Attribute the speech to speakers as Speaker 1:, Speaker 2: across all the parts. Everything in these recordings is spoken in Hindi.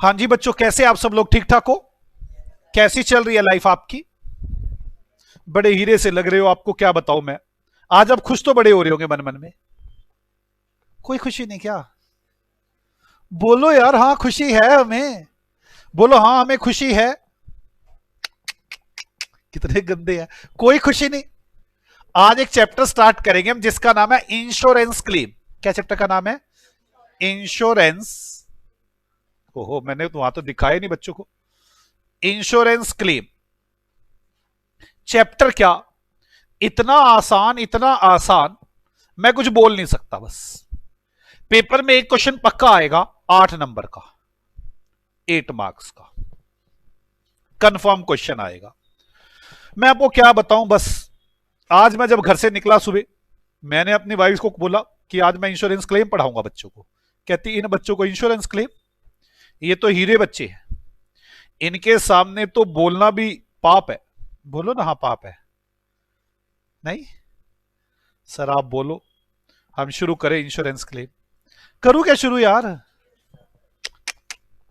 Speaker 1: हाँ जी बच्चों, कैसे आप सब लोग? ठीक ठाक हो? कैसी चल रही है लाइफ आपकी? बड़े हीरे से लग रहे हो, आपको क्या बताऊं मैं। आज आप खुश तो बड़े हो रहे होंगे मन मन में। कोई खुशी नहीं क्या? बोलो यार, हाँ खुशी है हमें। बोलो हाँ हमें खुशी है। कितने गंदे हैं। कोई खुशी नहीं। आज एक चैप्टर स्टार्ट करेंगे हम जिसका नाम है इंश्योरेंस क्लेम। क्या चैप्टर का नाम है? इंश्योरेंस। ओहो, मैंने तो वहां तो दिखाया नहीं बच्चों को। इंश्योरेंस क्लेम चैप्टर क्या, इतना आसान इतना आसान, मैं कुछ बोल नहीं सकता। बस पेपर में एक क्वेश्चन पक्का आएगा, 8 नंबर का, 8 मार्क्स का कंफर्म क्वेश्चन आएगा। मैं आपको क्या बताऊं। बस आज मैं जब घर से निकला सुबह, मैंने अपनी वाइफ को बोला कि आज मैं इंश्योरेंस क्लेम पढ़ाऊंगा बच्चों को। कहती इन बच्चों को इंश्योरेंस क्लेम, ये तो हीरे बच्चे हैं, इनके सामने तो बोलना भी पाप है। बोलो ना हाँ पाप है। नहीं सर आप बोलो, हम शुरू करें इंश्योरेंस क्लेम? करूं क्या शुरू यार?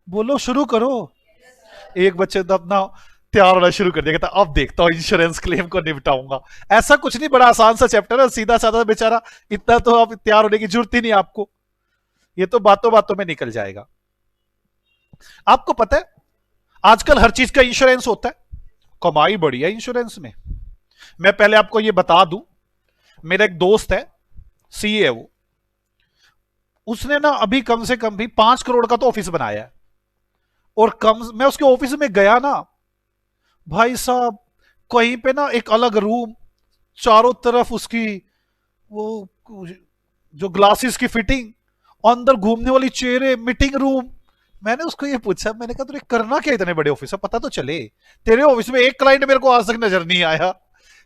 Speaker 1: बोलो शुरू करो। एक बच्चे तो अपना तैयार होना शुरू कर दिया, कहता अब देखता हूं इंश्योरेंस क्लेम को निपटाऊंगा। ऐसा कुछ नहीं, बड़ा आसान सा चैप्टर है, सीधा साधा बेचारा। इतना तो आप तैयार होने की जरूरत ही नहीं आपको, ये तो बातों बातों में निकल जाएगा। आपको पता है आजकल हर चीज का इंश्योरेंस होता है, कमाई बड़ी है इंश्योरेंस में। मैं पहले आपको ये बता दूं, मेरा एक दोस्त है, सीए है वो। उसने ना अभी कम से कम भी 5 करोड़ का तो ऑफिस बनाया है। और कम मैं उसके ऑफिस में गया ना, भाई साहब, कहीं पे ना एक अलग रूम, चारों तरफ उसकी वो जो ग्लासेस की फिटिंग, अंदर घूमने वाली चेयरें, मीटिंग रूम। मैंने उसको ये पूछा, मैंने कहा तुझे करना क्या इतने बड़े ऑफिस है, पता तो चले। तेरे ऑफिस में एक क्लाइंट मेरे को आज तक नजर नहीं आया,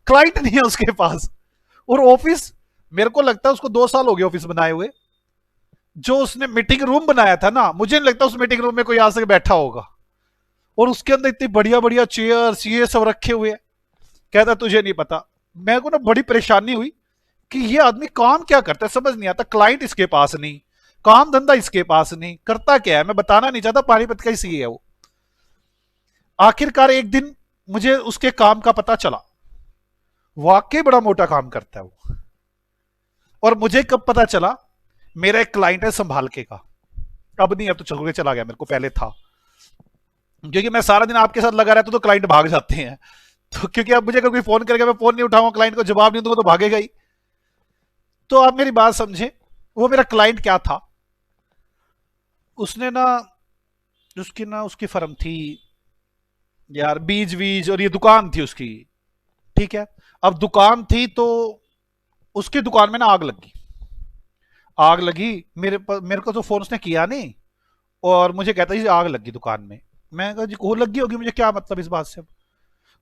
Speaker 1: क्लाइंट नहीं है उसके पास। और ऑफिस, मेरे को लगता है उसको 2 साल हो गए ऑफिस बनाए हुए। जो उसने मीटिंग रूम बनाया था ना, मुझे नहीं लगता उस मीटिंग रूम में कोई आज तक बैठा होगा। और उसके अंदर इतनी बढ़िया बढ़िया चेयर्स ये सब रखे हुए हैं। कहता तुझे नहीं पता। मेरे को ना बड़ी परेशानी हुई कि ये आदमी काम क्या करता है, समझ नहीं आता। क्लाइंट इसके पास नहीं, काम धंधा इसके पास नहीं, करता क्या है मैं बताना नहीं चाहता, पानीपत का ही सी है वो। आखिरकार एक दिन मुझे उसके काम का पता चला, वाकई बड़ा मोटा काम करता है वो। और मुझे कब पता चला, मेरा एक क्लाइंट है संभाल के का, अब नहीं, अब तो चल के चला गया, मेरे को पहले था। क्योंकि मैं सारा दिन आपके साथ लगा रहता हूं तो क्लाइंट भाग जाते हैं। तो क्योंकि अब मुझे कोई फोन करेगा, मैं फोन नहीं उठाऊंगा, क्लाइंट को जवाब नहीं दूंगा तो भागेगा ही। तो आप मेरी बात समझे, वो मेरा क्लाइंट क्या था, उसने ना, उसकी फर्म थी यार, बीज वीज, और ये दुकान थी उसकी। ठीक है, अब दुकान थी तो उसकी दुकान में ना आग लगी। आग लगी, मेरे को तो फोन उसने किया नहीं, और मुझे कहता जी आग लगी दुकान में। मैं कहा जी हो लगी होगी, मुझे क्या मतलब इस बात से।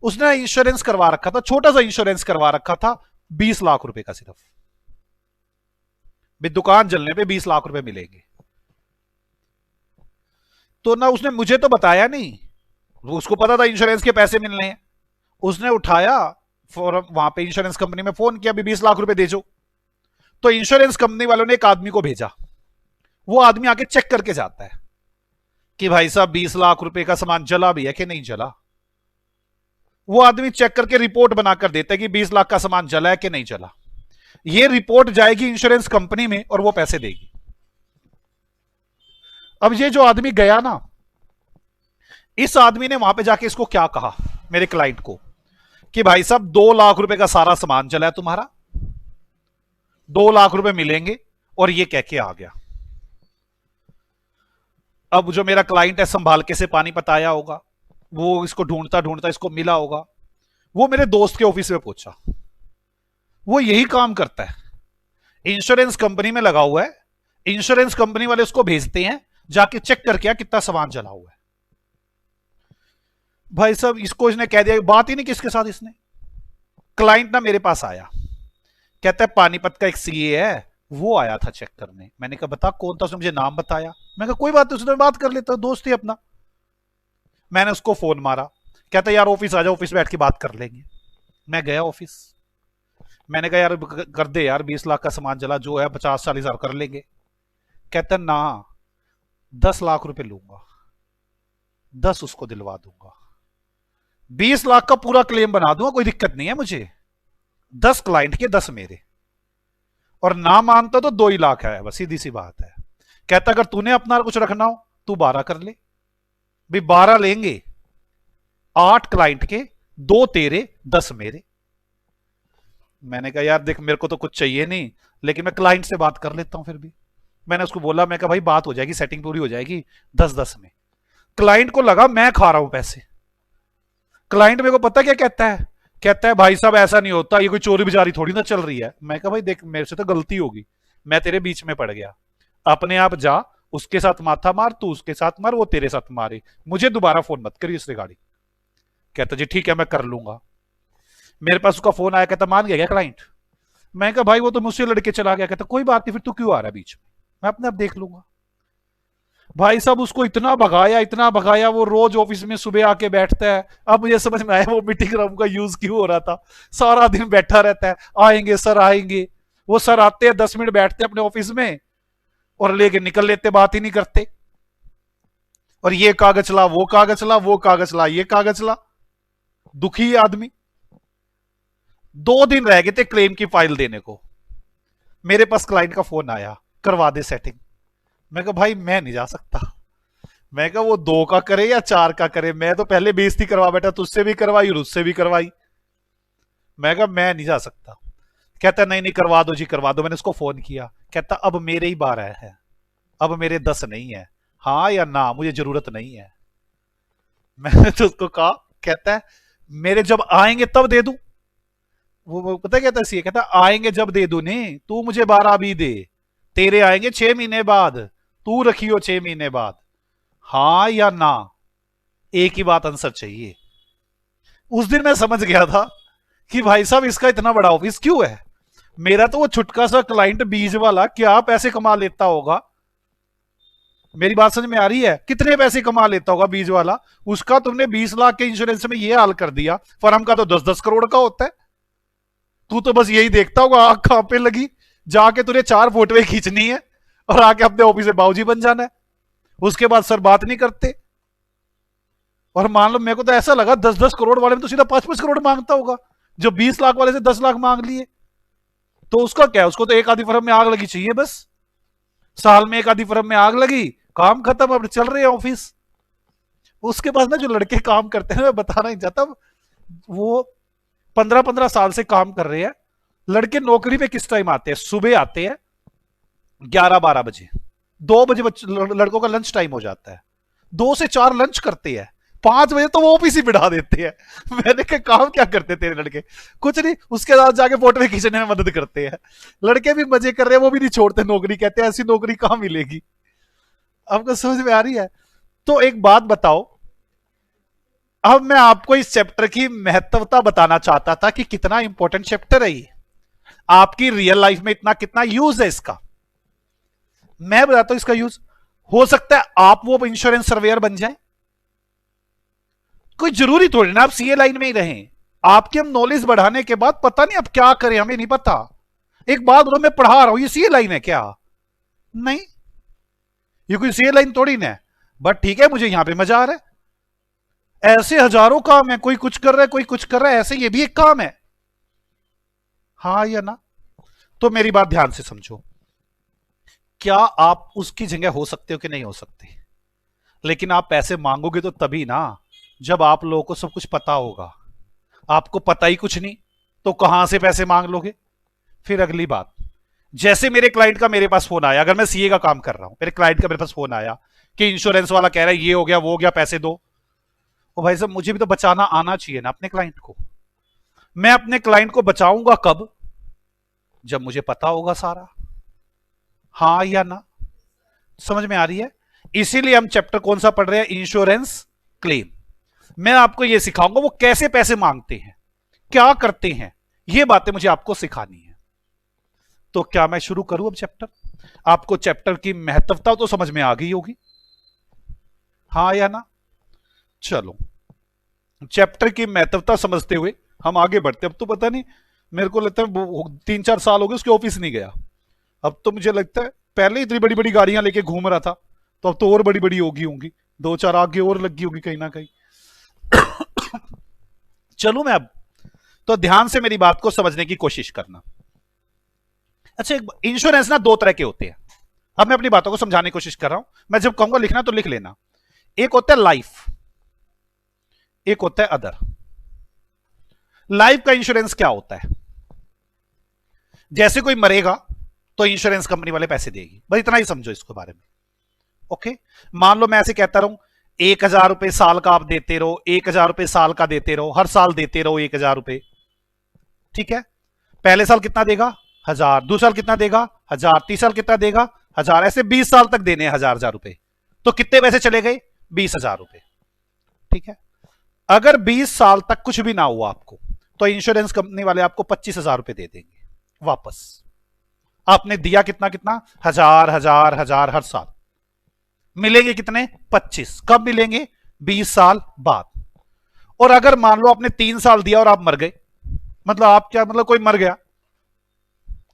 Speaker 1: उसने इंश्योरेंस करवा रखा था, छोटा सा इंश्योरेंस करवा रखा था, 20 लाख रुपए का सिर्फ। भी दुकान जलने पे 20 लाख रुपए मिलेंगे। तो ना उसने मुझे तो बताया नहीं, उसको पता था इंश्योरेंस के पैसे मिलने हैं। उसने उठाया फॉर्म, वहां पे इंश्योरेंस कंपनी में फोन किया, भी 20 लाख रुपए दे जो। तो इंश्योरेंस कंपनी वालों ने एक आदमी को भेजा, वो आदमी आके चेक करके जाता है कि भाई साहब 20 लाख रुपए का सामान जला भी है कि नहीं जला। वो आदमी चेक करके रिपोर्ट बनाकर देता है कि 20 लाख का सामान जला है कि नहीं जला। ये रिपोर्ट जाएगी इंश्योरेंस कंपनी में और वो पैसे देगी। अब ये जो आदमी गया ना, इस आदमी ने वहां पे जाके इसको क्या कहा, मेरे क्लाइंट को, कि भाई साहब 2 लाख रुपए का सारा सामान जला है तुम्हारा, 2 लाख रुपए मिलेंगे, और ये कह के आ गया। अब जो मेरा क्लाइंट है संभाल के से पानीपत आया होगा, वो इसको ढूंढता ढूंढता इसको मिला होगा, वो मेरे दोस्त के ऑफिस में पहुंचा। वो यही काम करता है, इंश्योरेंस कंपनी में लगा हुआ है। इंश्योरेंस कंपनी वाले उसको भेजते हैं, जाके चेक करके कितना सामान जला हुआ है। भाई साहब इसको इसने कह दिया, बात ही नहीं किसके साथ इसने। क्लाइंट ना मेरे पास आया, कहता है पानीपत का एक सीए है, वो आया था चेक करने। मैंने कहा बता कौन था, उसने मुझे नाम बताया। मैं कहा कोई बात नहीं, उसने बात कर लेता, दोस्त ही अपना। मैंने उसको फोन मारा, कहता यार ऑफिस आ जाओ, ऑफिस बैठ के बात कर लेंगे। मैं गया ऑफिस, मैंने कहा यार कर दे यार, 20 लाख का सामान जला, जो है 50-40 हजार कर लेंगे। कहता ना 10 लाख रुपए लूंगा। 10 उसको दिलवा दूंगा, 20 लाख का पूरा क्लेम बना दूंगा, कोई दिक्कत नहीं है मुझे। 10 क्लाइंट के 10 मेरे, और ना मानता तो 2 ही लाख है, बस सीधी सी बात है। कहता अगर तूने अपना कुछ रखना हो तू 12 कर ले, भी 12 लेंगे, 8 क्लाइंट के, 2 तेरे, 10 मेरे। मैंने कहा यार देख मेरे को तो कुछ चाहिए नहीं, लेकिन मैं क्लाइंट से बात कर लेता हूं फिर भी। मैंने उसको बोला, मैं कहा भाई बात हो जाएगी, सेटिंग पूरी हो जाएगी 10-10 में। क्लाइंट को लगा मैं खा रहा हूं पैसे। क्लाइंट मेरे को पता क्या कहता है, कहता है भाई साहब ऐसा नहीं होता, ये कोई चोरी बिचारी थोड़ी ना चल रही है। मैं कहा भाई देख मेरे से तो गलती होगी, मैं तेरे बीच में पड़ गया, अपने आप जा, उसके साथ माथा मार, तू उसके साथ मार, वो तेरे साथ मारे, मुझे दोबारा फोन मत करिए इस रिगार्डिंग। कहता जी ठीक है मैं कर लूंगा। मेरे पास उसका फोन आया, कहता मान गया क्या क्लाइंट? मैं कहा भाई वो तो मुझसे लड़के चला गया। कहता कोई बात नहीं, फिर तू क्यों आ रहा है बीच में, मैं अपने आप देख लूंगा। भाई साहब उसको इतना भगाया, इतना भगाया, वो रोज ऑफिस में सुबह आके बैठता है। अब मुझे समझ में आया वो मीटिंग रूम का यूज क्यों हो रहा था, सारा दिन बैठा रहता है, आएंगे सर आएंगे। वो सर आते हैं 10 मिनट बैठते हैं अपने ऑफिस में और लेके निकल लेते, बात ही नहीं करते। और ये कागज ला, वो कागज ला, वो कागज ला, ये कागज ला, दुखी आदमी। 2 दिन रह गए थे क्लेम की फाइल देने को, मेरे पास क्लाइंट का फोन आया, करवा दे सेटिंग। मैं कहा भाई मैं नहीं जा सकता। मैं कहा वो 2 का करे या 4 का करे, मैं तो पहले बेइज्जती करवा बैठा, तुझसे भी करवाई और उससे भी करवाई। मैं कहा मैं नहीं जा सकता। कहता नहीं नहीं करवा दो जी करवा दो। मैंने उसको फोन किया, कहता अब मेरे ही 12 है, अब मेरे 10 नहीं है, हाँ या ना, मुझे जरूरत नहीं है। मैंने तो उसको कहा, कहता है मेरे जब आएंगे तब दे दूं। वो पता कहता है, कहता आएंगे जब दे दूं, नहीं तू मुझे 12 भी दे, तेरे आएंगे 6 महीने बाद, तू रखियो 6 महीने बाद, हाँ या ना, एक ही बात आंसर चाहिए। उस दिन मैं समझ गया था कि भाई साहब इसका इतना बड़ा ऑफिस क्यों है। मेरा तो वो छुटका सा क्लाइंट बीज वाला क्या पैसे कमा लेता होगा, मेरी बात समझ में आ रही है, कितने पैसे कमा लेता होगा बीज वाला। उसका तुमने 20 लाख के इंश्योरेंस में ये हाल कर दिया, फर्म का तो 10-10 करोड़ का होता है। तू तो बस यही देखता होगा, आंख कहां पे लगी, जाके तुझे 4 फोटोएं खींचनी है और आके अपने ऑफिस में बाबूजी बन जाना है, उसके बाद सर बात नहीं करते। और मान लो मेरे को तो ऐसा लगा 10-10 करोड़ वाले में तो सीधा 5-5 करोड़ मांगता होगा, जो 20 लाख वाले से 10 लाख मांग लिए। तो उसका क्या है, उसको तो एक आधी फर्म में आग लगी चाहिए बस, साल में एक आधी फर्म में आग लगी, काम खत्म, अब चल रहे हैं ऑफिस। उसके पास ना जो लड़के काम करते हैं, मैं बताना नहीं चाहता, वो 15-15 साल से काम कर रहे हैं। लड़के नौकरी पे किस टाइम आते हैं, सुबह आते हैं 11-12 बजे, 2 बजे लड़कों का लंच टाइम हो जाता है, 2 से 4 लंच करते हैं, 5 बजे तो वो ऑफिस ही बिठा देते हैं। मैंने कहा काम क्या करते तेरे लड़के, कुछ नहीं, उसके साथ जाके फोटो खींचने में मदद करते हैं। लड़के भी मजे कर रहे हैं, वो भी नहीं छोड़ते नौकरी, कहते हैं ऐसी नौकरी कहां मिलेगी। आपको समझ में आ रही है? तो एक बात बताओ, अब मैं आपको इस चैप्टर की महत्वता बताना चाहता था कि कितना इंपॉर्टेंट चैप्टर है ये, आपकी रियल लाइफ में इतना कितना यूज है इसका। मैं बताता हूं इसका यूज। हो सकता है आप वो इंश्योरेंस सर्वेयर बन जाए, कोई जरूरी थोड़ी ना आप सीए लाइन में ही रहें। आपकी हम नॉलेज बढ़ाने के बाद पता नहीं अब क्या करें, हमें नहीं पता। एक बात बोलो, मैं पढ़ा रहा हूं, ये सीए लाइन है क्या? नहीं, ये कोई सीए लाइन थोड़ी ना है, बट ठीक है मुझे यहां पे मजा आ रहा है। ऐसे हजारों काम है, कोई कुछ कर रहा है, कोई कुछ कर रहा है, ऐसे ये भी एक काम है, हाँ या ना? तो मेरी बात ध्यान से समझो, क्या आप उसकी जगह हो सकते हो कि नहीं हो सकते? लेकिन आप पैसे मांगोगे तो तभी ना जब आप लोगों को सब कुछ पता होगा। आपको पता ही कुछ नहीं तो कहां से पैसे मांग लोगे? फिर अगली बात, जैसे मेरे क्लाइंट का मेरे पास फोन आया, अगर मैं सीए का काम कर रहा हूं, मेरे क्लाइंट का मेरे पास फोन आया कि इंश्योरेंस वाला कह रहा है ये हो गया वो हो गया, पैसे दो। ओ भाई साहब मुझे भी तो बचाना आना चाहिए ना अपने क्लाइंट को। मैं अपने क्लाइंट को बचाऊंगा कब? जब मुझे पता होगा सारा, हाँ या ना? समझ में आ रही है? इसीलिए हम चैप्टर कौन सा पढ़ रहे हैं, इंश्योरेंस क्लेम। मैं आपको यह सिखाऊंगा वो कैसे पैसे मांगते हैं, क्या करते हैं, ये बातें मुझे आपको सिखानी है। तो क्या मैं शुरू करूं अब चैप्टर? आपको चैप्टर की महत्वता तो समझ में आ गई होगी, हाँ या ना? चलो चैप्टर की महत्वता समझते हुए हम आगे बढ़ते। अब तो पता नहीं, मेरे को लगता है 3-4 साल हो गए उसके ऑफिस नहीं गया। अब तो मुझे लगता है, पहले इतनी बड़ी बड़ी गाड़ियां लेके घूम रहा था, तो अब तो और बड़ी बड़ी होगी। दो चार आगे और लगी होगी कहीं ना कहीं। चलूं मैं अब, तो ध्यान से मेरी बात को समझने की कोशिश करना। अच्छा, इंश्योरेंस ना दो तरह के होते हैं। अब मैं अपनी बातों को समझाने की कोशिश कर रहा हूं, मैं जब कहूंगा लिखना तो लिख लेना। एक होता है लाइफ, एक होता है अदर। लाइफ का इंश्योरेंस क्या होता है? जैसे कोई मरेगा तो इंश्योरेंस कंपनी वाले पैसे देगी, बस इतना ही समझो इसके बारे में। ओके, मान लो मैं ऐसे कहता रहूं 1,000 रुपए साल का आप देते रहो, 1,000 रुपए साल का देते रहो, हर साल देते रहो 1,000 रुपए। ठीक है, पहले साल कितना देगा? 1,000। दूसरे साल कितना देगा? 1,000। तीसरे साल कितना देगा? 1,000। ऐसे 20 साल तक देने 1,000 रुपए। तो कितने पैसे चले गए? 20,000 रुपए। ठीक है, अगर 20 साल तक कुछ भी ना हुआ आपको, तो इंश्योरेंस कंपनी वाले आपको 25,000 रुपए दे देंगे वापस। आपने दिया कितना कितना? 1,000 1,000 1,000 हर साल। मिलेंगे कितने? 25। कब मिलेंगे? 20 साल बाद। और अगर मान लो आपने 3 साल दिया और आप मर गए, मतलब आप क्या, मतलब कोई मर गया,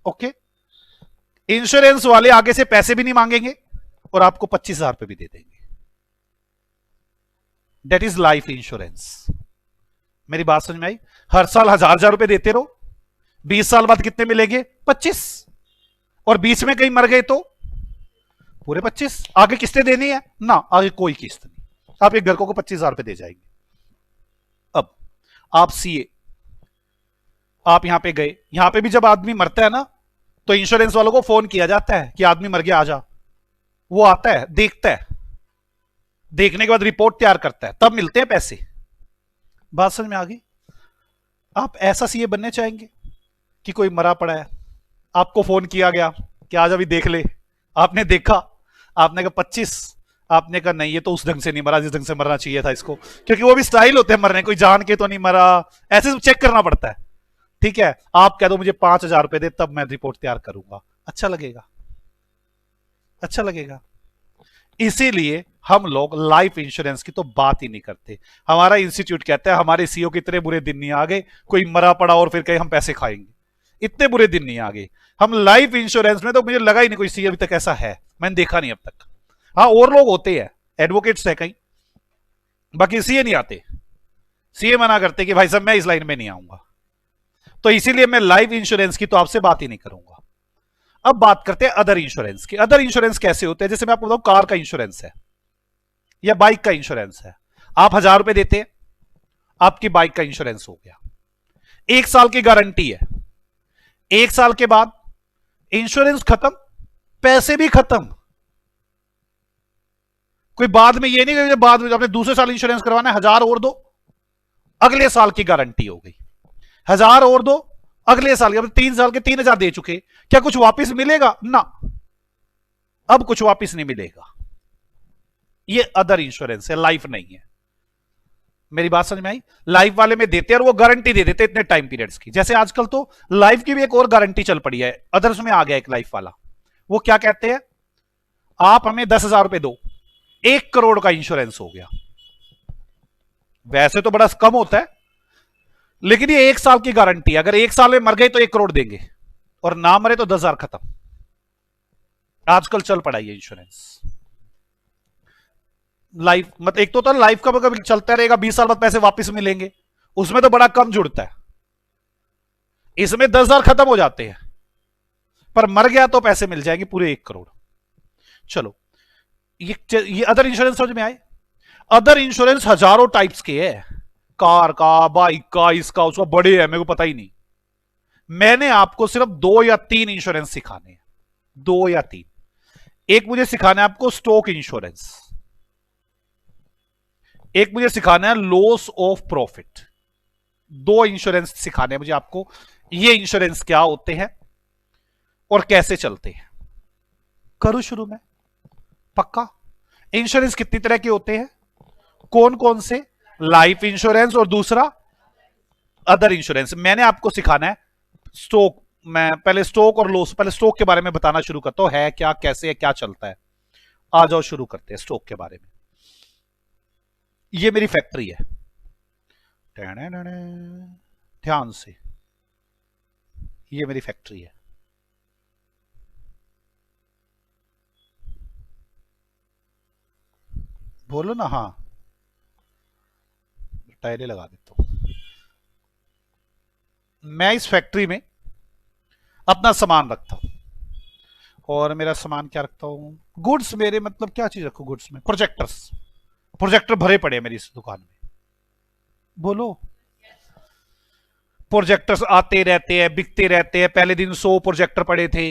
Speaker 1: ओके, इंश्योरेंस वाले आगे से पैसे भी नहीं मांगेंगे और आपको 25,000 रुपए भी दे देंगे। That is life insurance. मेरी बात समझ में आई? हर साल 1,000 रुपए देते रहो, 20 साल बाद कितने मिलेंगे? 25। और बीच में कहीं मर गए तो पूरे 25। आगे किस्तें देनी है ना? आगे कोई किस्त नहीं, आप एक घर को 25,000 रुपए दे जाएंगे। अब आप सीए, आप यहां पे गए, यहां पे भी जब आदमी मरता है ना, तो इंश्योरेंस वालों को फोन किया जाता है कि आदमी मर गया, आ जा। वो आता है, देखता है, देखने के बाद रिपोर्ट तैयार करता है, तब मिलते हैं पैसे। बात समझ में आ गई? आप ऐसा सीए बनने चाहेंगे कि कोई मरा पड़ा है, आपको फोन किया गया कि आज अभी देख ले, आपने देखा, आपने कहा 25, आपने कहा नहीं ये तो उस ढंग से नहीं मरा जिस ढंग से मरना चाहिए था इसको, क्योंकि वो भी स्टाइल होते हैं मरने, कोई जान के तो नहीं मरा, ऐसे चेक करना पड़ता है। ठीक है, आप कह दो मुझे 5,000 रुपए दे, तब मैं रिपोर्ट तैयार करूंगा। अच्छा लगेगा? अच्छा लगेगा? इसीलिए हम लोग लाइफ इंश्योरेंस की तो बात ही नहीं करते। हमारा इंस्टीट्यूट कहता है हमारे सीईओ के इतने बुरे दिन नहीं आ गए कोई मरा पड़ा और फिर कहीं हम पैसे खाएंगे, इतने बुरे दिन नहीं आ गए। हम लाइफ इंश्योरेंस में तो मुझे लगा ही नहीं कोई सीईओ अभी तक ऐसा है, मैंने देखा नहीं अब तक। हाँ, और लोग होते हैं, एडवोकेट्स है कहीं, बाकी सीए नहीं आते। सीए मना करते कि भाई साहब मैं इस लाइन में नहीं आऊंगा। तो इसीलिए मैं लाइफ इंश्योरेंस की तो आपसे बात ही नहीं करूंगा। अब बात करते हैं अदर इंश्योरेंस की। अदर इंश्योरेंस कैसे होते हैं? जैसे मैं आपको बताऊं, कार का इंश्योरेंस है या बाइक का इंश्योरेंस है। आप 1,000 रुपए देते हैं, आपकी बाइक का इंश्योरेंस हो गया, 1 साल की गारंटी है। 1 साल के बाद इंश्योरेंस खत्म, पैसे भी खत्म। कोई बाद में ये नहीं कि बाद में आपने दूसरे साल इंश्योरेंस करवाना है, 1,000 और दो, अगले साल की गारंटी हो गई। 1,000 और दो, अगले साल के 3 साल के 3,000 दे चुके, क्या कुछ वापस मिलेगा? ना, अब कुछ वापस नहीं मिलेगा। ये अदर इंश्योरेंस है, लाइफ नहीं है। मेरी बात समझ में आई? लाइफ वाले में देते हैं और वो गारंटी दे देते इतने टाइम पीरियड्स की। जैसे आजकल तो लाइफ की भी एक और गारंटी चल पड़ी है, अदर्स में आ गया एक लाइफ वाला। वो क्या कहते हैं? आप हमें 10,000 रुपए दो, 1 करोड़ का इंश्योरेंस हो गया। वैसे तो बड़ा कम होता है, लेकिन ये 1 साल की गारंटी, अगर 1 साल में मर गए तो 1 करोड़ देंगे, और ना मरे तो 10,000 खत्म। आजकल चल पड़ा ये इंश्योरेंस लाइफ। मतलब एक तो लाइफ का मतलब चलता रहेगा, 20 साल बाद पैसे वापस मिलेंगे, उसमें तो बड़ा कम जुड़ता है। इसमें 10,000 खत्म हो जाते हैं, पर मर गया तो पैसे मिल जाएंगे पूरे 1 करोड़। चलो, ये अदर इंश्योरेंस समझ में आए? अदर इंश्योरेंस हजारों टाइप्स के है, कार का, बाइक का, इसका उसका, बड़े है, मेरे को पता ही नहीं। मैंने आपको सिर्फ 2 या 3 इंश्योरेंस सिखाने हैं, 2 या 3। एक मुझे सिखाना है आपको स्टॉक इंश्योरेंस, एक मुझे सिखाना है लॉस ऑफ प्रॉफिट। 2 इंश्योरेंस सिखाने हैं मुझे आपको, ये इंश्योरेंस क्या होते हैं और कैसे चलते हैं। करूं शुरू में? पक्का? इंश्योरेंस कितनी तरह के होते हैं? कौन कौन से? लाइफ इंश्योरेंस और दूसरा अदर इंश्योरेंस। मैंने आपको सिखाना है स्टॉक। मैं पहले स्टॉक और लॉस, पहले स्टॉक के बारे में बताना शुरू करता हूं, है क्या, कैसे है, क्या चलता है। आ जाओ शुरू करते हैं स्टॉक के बारे में। ये मेरी फैक्ट्री है, ध्यान से, ये मेरी फैक्ट्री है। बोलो ना हाँ, टाइले लगा देता हूं। मैं इस फैक्ट्री में अपना सामान रखता हूं, और मेरा सामान क्या रखता हूं, गुड्स मेरे, मतलब क्या चीज रखूं गुड्स में, प्रोजेक्टर्स, प्रोजेक्टर भरे पड़े हैं मेरी इस दुकान में। बोलो, प्रोजेक्टर्स आते रहते हैं, बिकते रहते हैं। पहले दिन 100 प्रोजेक्टर पड़े थे,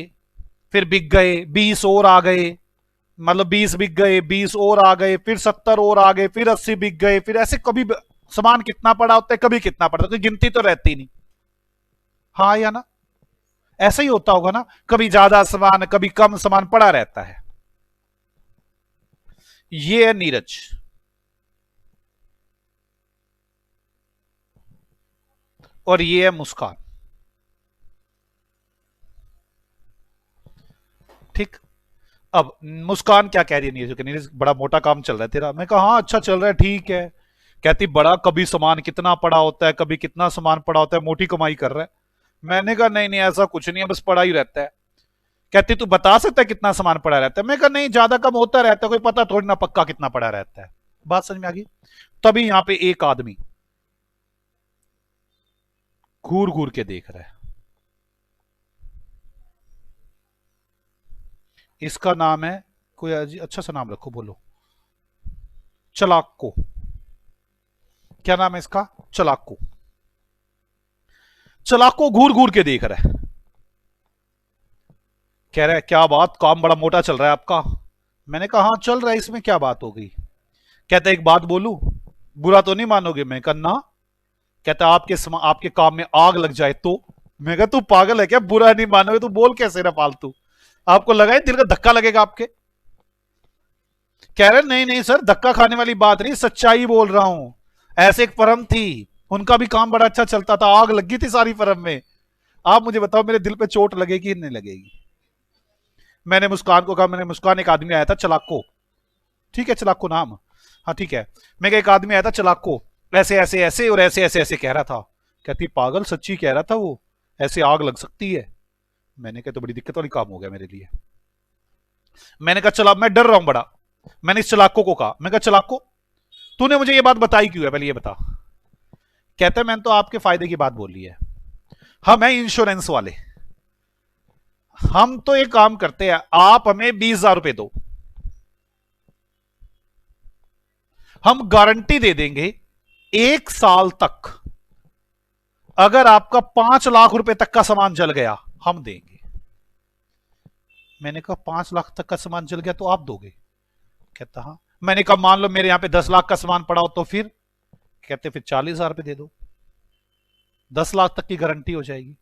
Speaker 1: फिर बिक गए 20 और आ गए, मतलब 20 बिक गए, 20 और आ गए, फिर 70 और आ गए, फिर 80 बिक गए, फिर ऐसे कभी सामान कितना पड़ा होता है, कभी कितना पड़ा, तो गिनती तो रहती नहीं। हाँ या ना, ऐसा ही होता होगा ना, कभी ज्यादा सामान कभी कम सामान पड़ा रहता है। ये है नीरज, और ये है मुस्कान। ठीक। अब मुस्कान क्या कह रही है नीरज, नीरज बड़ा मोटा काम चल रहा है तेरा। मैं कहा हाँ अच्छा चल रहा है, ठीक है। कहती बड़ा, कभी सामान कितना पड़ा होता है, कभी कितना सामान पड़ा होता है, मोटी कमाई कर रहा है। मैंने कहा नहीं नहीं ऐसा कुछ नहीं है, बस पड़ा ही रहता है। कहती तू बता सकता है कितना सामान पड़ा रहता है। मैं कहा नहीं, ज्यादा कम होता रहता है, कोई पता थोड़ी ना पक्का कितना पड़ा रहता है। बात समझ में आ गई। तभी यहां पे एक आदमी घूर घूर के देख रहा है। इसका नाम है, कोई अच्छा सा नाम रखो, बोलो, चलाको। क्या नाम है इसका, चलाको। चलाको घूर घूर के देख रहा है, कह रहा है क्या बात, काम बड़ा मोटा चल रहा है आपका। मैंने कहा हाँ चल रहा है, इसमें क्या बात हो गई। कहता है एक बात बोलूं, बुरा तो नहीं मानोगे। मैं कहा ना। कहता आपके काम में आग लग जाए तो। मैं कहा तू पागल है क्या, बुरा नहीं मानोगे, तू बोल कैसे रहा फालतू, आपको लगा है दिल का धक्का लगेगा आपके। कह रहे नहीं नहीं सर, धक्का खाने वाली बात नहीं, सच्चाई बोल रहा हूं। ऐसे एक फर्म थी, उनका भी काम बड़ा अच्छा चलता था, आग लगी थी सारी फर्म में। आप मुझे बताओ मेरे दिल पे चोट लगेगी नहीं लगेगी। मैंने मुस्कान को कहा, मैंने मुस्कान, एक आदमी आया था चलाको, ठीक है चलाको नाम, हाँ ठीक है। मैं एक आदमी आया था चलाको, ऐसे ऐसे ऐसे और ऐसे ऐसे ऐसे कह रहा था। कहती पागल सच्ची कह रहा था वो, ऐसे आग लग सकती है। मैंने कहा तो बड़ी दिक्कत वाली काम हो गया मेरे लिए। मैंने कहा चला, मैं डर रहा हूं बड़ा। मैंने इस चलाको को कहा, मैं कहा चलाको तूने मुझे ये बात बताई क्यों है, पहले ये बता। कहता है मैंने तो आपके फायदे की बात बोली है। हम है इंश्योरेंस वाले, हम तो एक काम करते हैं, आप हमें 20,000 रुपए दो, हम गारंटी दे देंगे 1 साल तक, अगर आपका 5 लाख रुपए तक का सामान जल गया हम देंगे। मैंने कहा 5 लाख तक का सामान जल गया तो आप दोगे। कहता हाँ। मैंने कहा मान लो मेरे यहां पे 10 लाख का सामान पड़ा हो तो फिर। कहते फिर 40,000 रुपए दे दो, 10 लाख तक की गारंटी हो जाएगी।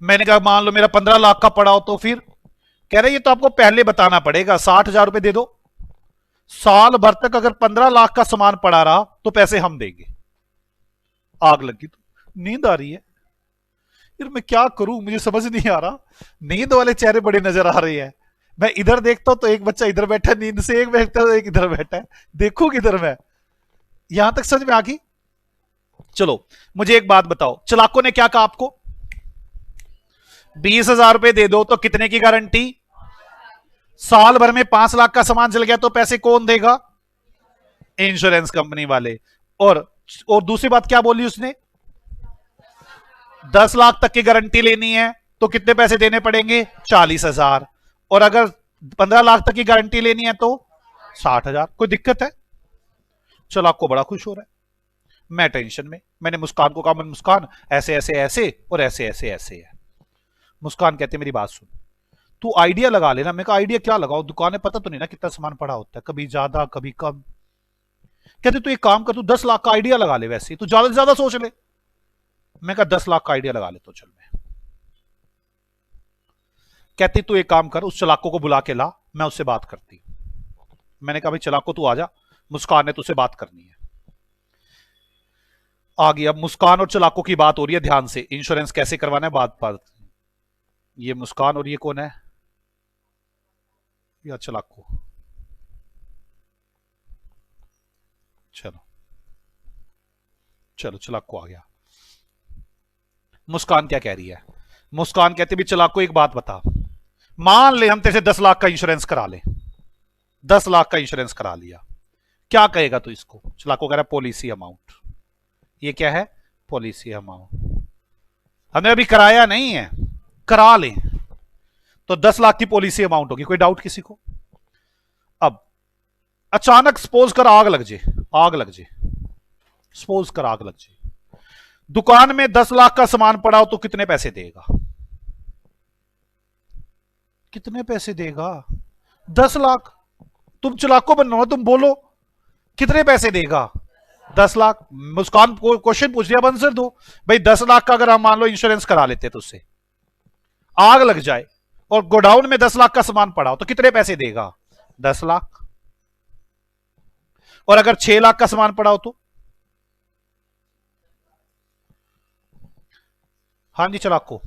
Speaker 1: मैंने कहा मान लो मेरा 15 लाख का पड़ा हो तो फिर। कह रहे ये तो आपको पहले बताना पड़ेगा, 60,000 रुपए दे दो, साल भर तक अगर 15 लाख का सामान पड़ा रहा तो पैसे हम देंगे। आग लगी तो नींद आ रही है फिर मैं क्या करूं, मुझे समझ नहीं आ रहा। नींद वाले चेहरे बड़े नजर आ रहे हैं। मैं इधर देखता हूं तो एक बच्चा इधर बैठा है नींद से, एक बैठता है एक इधर बैठा है, देखू किधर मैं। यहां तक समझ में आ गई। चलो मुझे एक बात बताओ, चलाको ने क्या कहा आपको, 20,000 रुपए दे दो तो कितने की गारंटी, साल भर में 5 लाख का सामान जल गया तो पैसे कौन देगा, इंश्योरेंस कंपनी वाले। और दूसरी बात क्या बोली उसने, 10 लाख तक की गारंटी लेनी है तो कितने पैसे देने पड़ेंगे, 40,000। और अगर 15 लाख तक की गारंटी लेनी है तो 60,000। कोई दिक्कत है। चलो आपको बड़ा खुश हो रहा है, मैं टेंशन में। मैंने मुस्कान को कहा, मैंने मुस्कान ऐसे ऐसे ऐसे और ऐसे ऐसे ऐसे है। मुस्कान कहते मेरी बात सुन, तू आइडिया लगा लेना। मैं कहा आइडिया क्या लगाओ, दुकान पता तो नहीं ना कितना सामान पड़ा होता है, कभी ज्यादा कभी कम। कहते तू एक काम कर, तू 10 लाख का आइडिया लगा ले, वैसे तू ज्यादा से ज्यादा सोच ले। मैं कहा 10 लाख का आइडिया लगा ले तो चल। मैं कहती तू एक काम कर, उस चलाको को बुला के ला, मैं उससे बात करती। मैंने कहा भाई चलाको तू आ जा, मुस्कान ने तुझसे बात करनी है। आ गई। अब मुस्कान और चलाको की बात हो रही है, ध्यान से, इंश्योरेंस कैसे करवाना है बात बात। ये मुस्कान और ये कौन है, या चलाको। चलो चलो चलाको आ गया। मुस्कान क्या कह रही है, मुस्कान कहती भी चलाको एक बात बता, मान ले हम तेरे से 10 लाख का इंश्योरेंस करा ले, 10 लाख का इंश्योरेंस करा लिया, क्या कहेगा तू इसको? चलाको कह रहा है पॉलिसी अमाउंट। ये क्या है? Policy amount. हमने अभी कराया नहीं है, करा लें तो 10 लाख की पॉलिसी अमाउंट होगी। कोई डाउट किसी को? अब अचानक सपोज कर आग लग जाए, आग लग जाए, सपोज कर आग लग जाए, दुकान में 10 लाख का सामान पड़ा हो तो कितने पैसे देगा? कितने पैसे देगा? 10 लाख। तुम चलाको बनो, तुम बोलो कितने पैसे देगा? 10 लाख। मुस्कान क्वेश्चन पूछ लिया, आंसर दो भाई। 10 लाख का अगर हम मान लो इंश्योरेंस करा लेते तो उससे आग लग जाए और गोडाउन में 10 लाख का सामान पड़ा हो तो कितने पैसे देगा? 10 लाख। और अगर 6 लाख का सामान पड़ा हो तो? हाँ जी चलाको,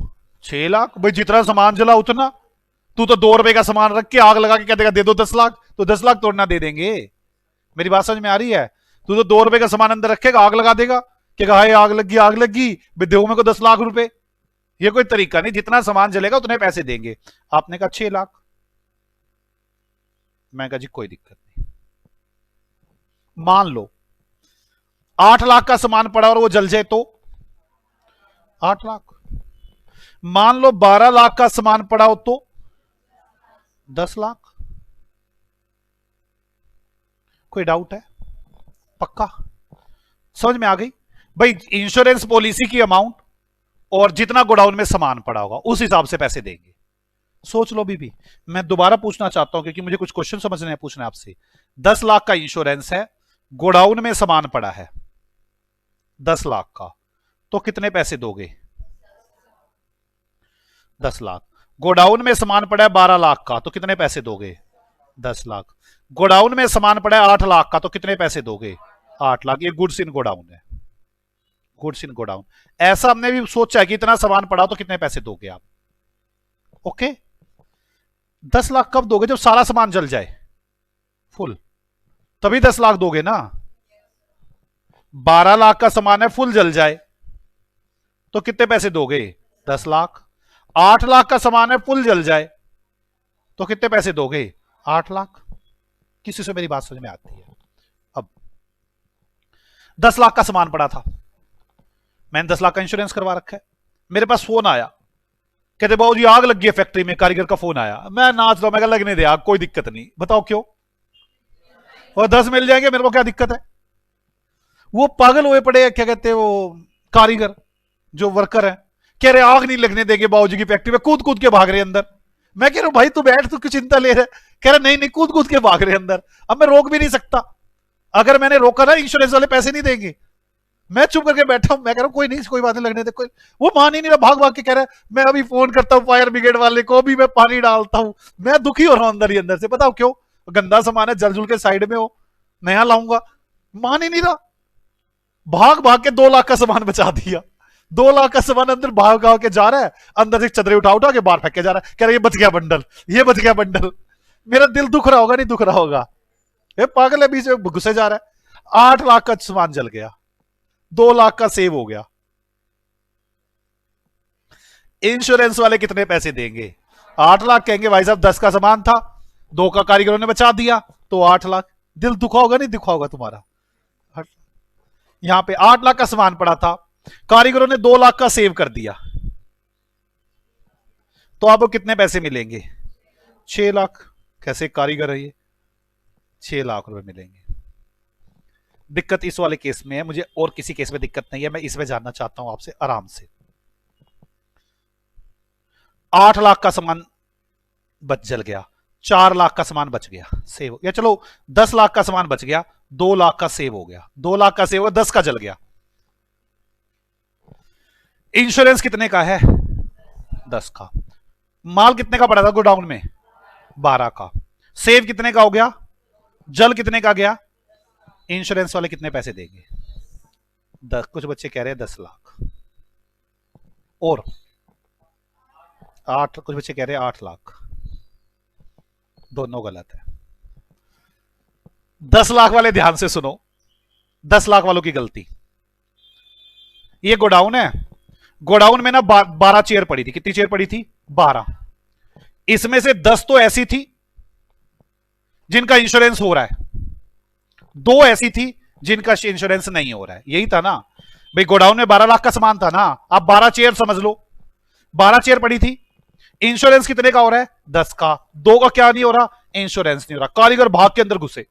Speaker 1: 6 लाख। भाई जितना सामान जला उतना। तू तो 2 रुपए का सामान रख के आग लगा के कह देगा दे दो 10 लाख, तो 10 लाख तोड़ना दे देंगे। मेरी बात समझ में आ रही है? तू तो 2 रुपए का सामान अंदर रखेगा, आग लगा देगा कि हाय आग लगी, आग लगी, दो मेरे को 10 लाख रुपए। ये कोई तरीका नहीं, जितना सामान जलेगा उतने पैसे देंगे। आपने कहा 6 लाख, मैं कहा जी कोई दिक्कत नहीं। मान लो 8 लाख का सामान पड़ा और वो जल जाए तो 8 लाख। मान लो 12 लाख का सामान पड़ा हो तो 10 लाख। कोई डाउट है? पक्का समझ में आ गई? भाई इंश्योरेंस पॉलिसी की अमाउंट और जितना गोडाउन में सामान पड़ा होगा उस हिसाब से पैसे देंगे। सोच लो भी। मैं दोबारा पूछना चाहता हूं क्योंकि मुझे कुछ क्वेश्चन समझने हैं, पूछना है आपसे। 10 लाख का इंश्योरेंस है, गोडाउन में सामान पड़ा है 10 लाख का, तो कितने पैसे दोगे? 10 लाख। गोडाउन में सामान पड़ा है 12 लाख का, तो कितने पैसे दोगे? 10 लाख। गोडाउन में सामान पड़ा है 8 लाख का, तो कितने पैसे दोगे? 8 लाख। ये गुड्स इन गोडाउन है, गुड्स इन गोडाउन। ऐसा हमने भी सोचा है कि इतना सामान पड़ा तो कितने पैसे दोगे आप। ओके, 10 लाख कब दोगे? जब सारा सामान जल जाए फुल, तभी 10 लाख दोगे ना। 12 लाख का सामान है, फुल जल जाए तो कितने पैसे दोगे? 10 लाख। 8 लाख का सामान है, फुल जल जाए तो कितने पैसे दोगे? 8 लाख। किसी से मेरी बात समझ में आती है? अब 10 लाख का सामान पड़ा था, मैंने 10 लाख का इंश्योरेंस करवा रखा है। मेरे पास फोन आया, कहते बाबू जी आग लगी है फैक्ट्री में, कारीगर का फोन आया। मैं नाच रहा हूं, मैं लगने दे आग, कोई दिक्कत नहीं। बताओ क्यों? और 10 मिल जाएंगे, मेरे को क्या दिक्कत है? वो पागल हुए पड़े, क्या कहते हैं वो कारीगर जो वर्कर है, कह रहे आग नहीं लगने देंगे बाबूजी की फैक्ट्री में, कूद कूद के भाग रहे अंदर। मैं कह रहा हूं भाई तू बैठ, तू क्यों चिंता ले रहा है? कह रहा नहीं नहीं, कूद कूद के भाग रहे अंदर। अब मैं रोक भी नहीं सकता, अगर मैंने रोका ना इंश्योरेंस वाले पैसे नहीं देंगे। मैं चुप करके बैठा हूं, मैं कह रहा हूं कोई नहीं, कोई बात नहीं, लगने दे कोई। वो मान ही नहीं रहा, भाग भाग के कह रहा है मैं अभी फोन करता हूं फायर ब्रिगेड वाले को, भी मैं पानी डालता हूं। मैं दुखी हो रहा हूं अंदर ही अंदर से। बताओ क्यों? गंदा सामान है, जल जुल के साइड में हो, नया लाऊंगा। मान ही नहीं रहा, भाग भाग के 2 लाख का सामान बचा दिया। 2 लाख का सामान अंदर भाग भाग के जा रहा है, अंदर से चदरे उठा उठा के बाहर फेंक के जा रहा है, कह रहा है ये बच गया बंडल, ये बच गया बंडल। मेरा दिल दुख रहा होगा नहीं दुख रहा होगा? ये पागल है, बीच में घुसे जा रहा है। 8 लाख का सामान जल गया, 2 लाख का सेव हो गया। इंश्योरेंस वाले कितने पैसे देंगे? 8 लाख। कहेंगे भाई साहब 10 का सामान था, 2 का कारीगरों ने बचा दिया, तो 8 लाख। दिल दुखा होगा नहीं दुखा होगा तुम्हारा? यहां पे 8 लाख का सामान पड़ा था, कारीगरों ने 2 लाख का सेव कर दिया, तो आपको कितने पैसे मिलेंगे? 6 लाख। कैसे कारीगर है ये? 6 लाख रुपए मिलेंगे। दिक्कत इस वाले केस में है, मुझे और किसी केस में दिक्कत नहीं है, मैं इसमें जानना चाहता हूं आपसे आराम से। 8 लाख का सामान बच जल गया, 4 लाख का सामान बच गया, सेव हो गया। चलो 10 लाख का सामान बच गया, 2 लाख का सेव हो गया। 2 लाख का सेव हो गया, 10 का जल गया। इंश्योरेंस कितने का है? 10 का। माल कितने का पड़ा था गोडाउन में? 12 का। सेव कितने का हो गया? जल कितने का गया? इंश्योरेंस वाले कितने पैसे देंगे? 10। कुछ बच्चे कह रहे हैं 10 लाख और 8, कुछ बच्चे कह रहे हैं 8 लाख। दोनों गलत है। 10 लाख वाले ध्यान से सुनो, 10 लाख वालों की गलती। ये गोडाउन है, गोडाउन में ना 12 चेयर पड़ी थी। कितनी चेयर पड़ी थी? 12। इसमें से 10 तो ऐसी थी जिनका इंश्योरेंस हो रहा है, दो ऐसी थी जिनका इंश्योरेंस नहीं हो रहा है। यही था ना भाई, गोडाउन में 12 लाख का सामान था ना, आप 12 चेयर समझ लो, 12 चेयर पड़ी थी, इंश्योरेंस कितने का हो रहा है? 10 का। दो का क्या नहीं हो रहा? इंश्योरेंस नहीं हो रहा। कारीगर भाग के अंदर घुसे,